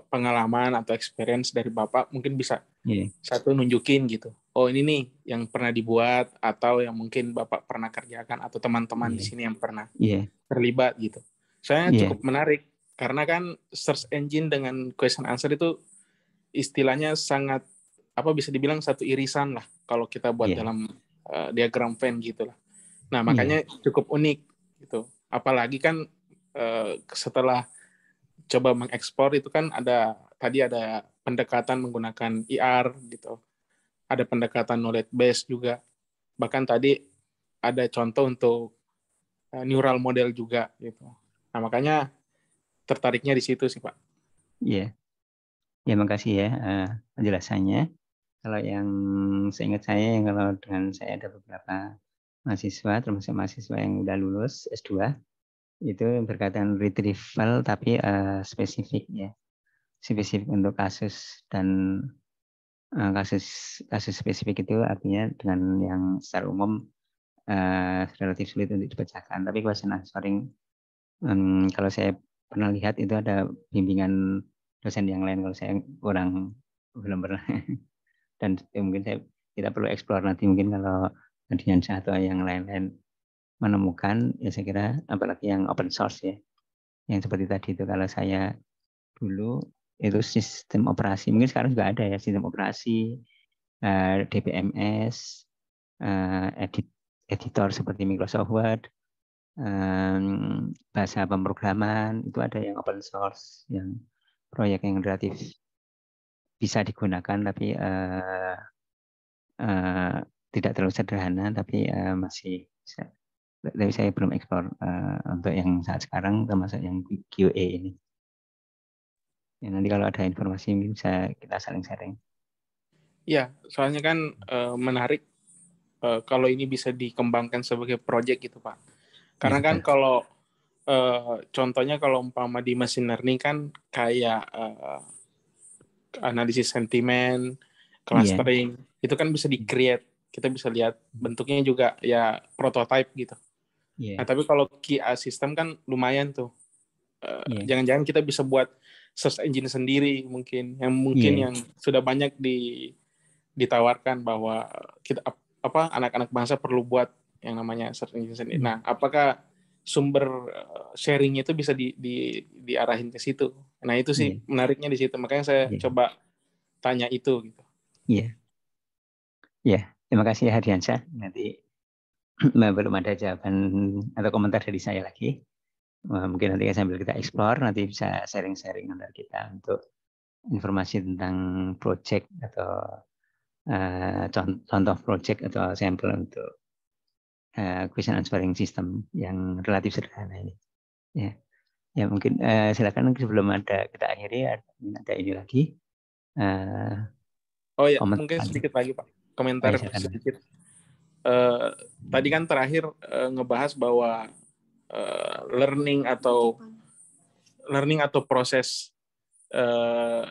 pengalaman atau experience dari Bapak mungkin bisa Iya. satu nunjukin gitu. Oh ini nih yang pernah dibuat atau yang mungkin Bapak pernah kerjakan atau teman-teman di Iya. sini yang pernah Iya. terlibat gitu. Soalnya Iya. cukup menarik karena kan search engine dengan question answer itu istilahnya sangat bisa dibilang satu irisan lah kalau kita buat Iya. dalam diagram Venn gitu lah. Nah, Iya. makanya cukup unik gitu. Apalagi kan setelah coba mengekspor itu kan tadi ada pendekatan menggunakan IR gitu. Ada pendekatan knowledge base juga. Bahkan tadi ada contoh untuk neural model juga gitu. Nah, makanya tertariknya di situ sih, Pak. Iya. Ya, makasih ya penjelasannya. Kalau yang seingat saya, kalau dengan saya ada beberapa mahasiswa, termasuk mahasiswa yang udah lulus S2, itu berkaitan retrieval tapi spesifik ya. Spesifik untuk kasus, dan kasus spesifik itu artinya dengan yang secara umum relatif sulit untuk dipecahkan. Tapi question answering, kalau saya pernah lihat itu ada bimbingan dosen yang lain, kalau saya belum pernah. Dan mungkin kita perlu eksplor nanti, mungkin kalau Diansyah atau yang lain-lain menemukan, ya saya kira apalagi yang open source ya, yang seperti tadi itu, kalau saya dulu itu sistem operasi, mungkin sekarang juga ada ya, sistem operasi, DBMS, editor seperti Microsoft Word, bahasa pemrograman, itu ada yang open source, yang proyek yang relatif bisa digunakan, tapi tidak terlalu sederhana, tapi masih bisa. Tapi saya belum eksplor untuk yang saat sekarang, termasuk yang QA ini. Ya, nanti kalau ada informasi mungkin bisa kita saling sharing. Iya, soalnya kan menarik kalau ini bisa dikembangkan sebagai project gitu, Pak. Karena Ya, kan kalau contohnya kalau umpama di machine learning kan kayak analisis sentimen, clustering, itu kan bisa di-create. Kita bisa lihat bentuknya juga ya prototype gitu. Yeah. Nah, tapi kalau QA system kan lumayan tuh. Jangan-jangan kita bisa buat search engine sendiri mungkin yang sudah banyak ditawarkan bahwa kita anak-anak bangsa perlu buat yang namanya search engine sendiri. Nah, apakah sumber sharingnya itu bisa diarahin ke situ? Nah, itu sih menariknya di situ. Makanya saya coba tanya itu gitu. Iya. Ya, terima kasih Hadiansyah. Nanti belum ada jawaban atau komentar dari saya lagi. Mungkin nanti sambil kita explore, nanti bisa sharing-sharing antara kita untuk informasi tentang project atau contoh project atau sampel untuk question answering system yang relatif sederhana ini. Ya mungkin silakan sebelum kita akhiri ada ini lagi. Mungkin sedikit lagi Pak, komentar sedikit. Tadi kan terakhir ngebahas bahwa learning atau proses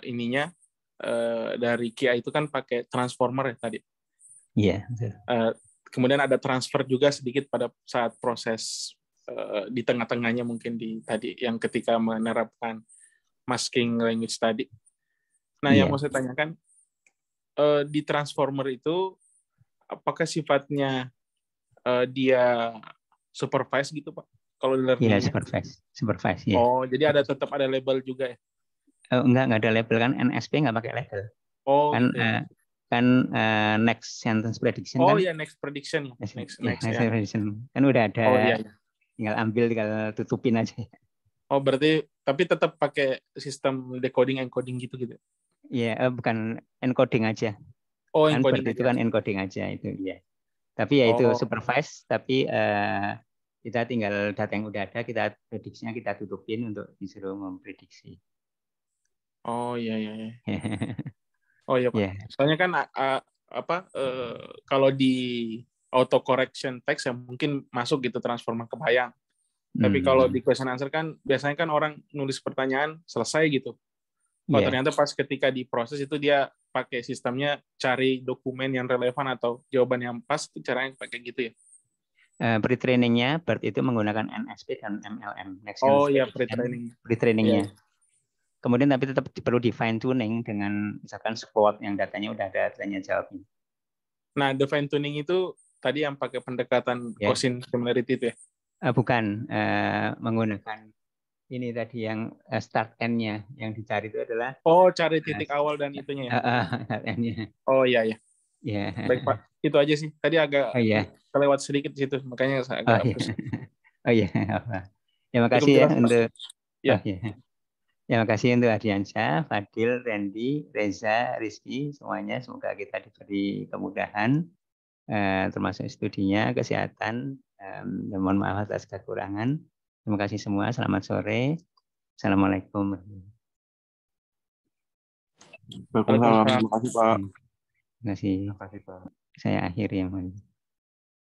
ininya dari QA itu kan pakai transformer ya tadi. Iya. Kemudian ada transfer juga sedikit pada saat proses di tengah-tengahnya mungkin di tadi yang ketika menerapkan masking language tadi. Nah, yang mau saya tanyakan di transformer itu apakah sifatnya dia supervise gitu Pak? Kalau learning-nya? Iya, supervise ya. Oh, jadi tetap ada label juga ya? Enggak ada label, kan NSP nggak pakai label. Oh, kan gitu ya. Next sentence prediction kan. Oh ya, next prediction. Next prediction. Kan udah ada. Oh iya. Tinggal ambil, tinggal tutupin aja. Oh, berarti tapi tetap pakai sistem decoding encoding gitu. Iya, bukan encoding aja. Oh, kan encoding berarti aja. Itu kan encoding aja itu ya. Tapi ya itu supervise, tapi kita tinggal data yang udah ada, kita prediksinya kita tutupin untuk disuruh memprediksi. Oh iya. Oh iya Pak. Yeah. Soalnya kan kalau di auto correction text ya mungkin masuk gitu transformer kebayang. Tapi kalau di question answer kan biasanya kan orang nulis pertanyaan selesai gitu. Oh, ternyata pas ketika diproses itu dia pakai sistemnya cari dokumen yang relevan atau jawaban yang pas, itu caranya pakai gitu ya? Pre-trainingnya BERT itu menggunakan NSP dan MLM. Oh iya, pre-training. Pre-trainingnya. Kemudian tapi tetap perlu di fine tuning dengan misalkan squad yang datanya udah ada tanya jawabnya. Nah, the fine tuning itu tadi yang pakai pendekatan Gaussian similarity itu ya? Bukan, menggunakan ini tadi yang start end-nya yang dicari itu adalah cari titik awal dan itunya ya. Start end-nya. Oh iya. Ya. Baik Pak, itu aja sih. Tadi agak kelewat sedikit di situ, makanya saya agak hapus. Ya makasih ya untuk ya makasih untuk Ardiansyah, Fadil, Randy, Reza, Rizky semuanya. Semoga kita diberi kemudahan termasuk studinya, kesehatan. Dan mohon maaf atas kekurangan. Terima kasih semua. Selamat sore. Assalamualaikum. Waalaikumsalam. Terima kasih Pak. Terima kasih. Saya akhiri yang mulia.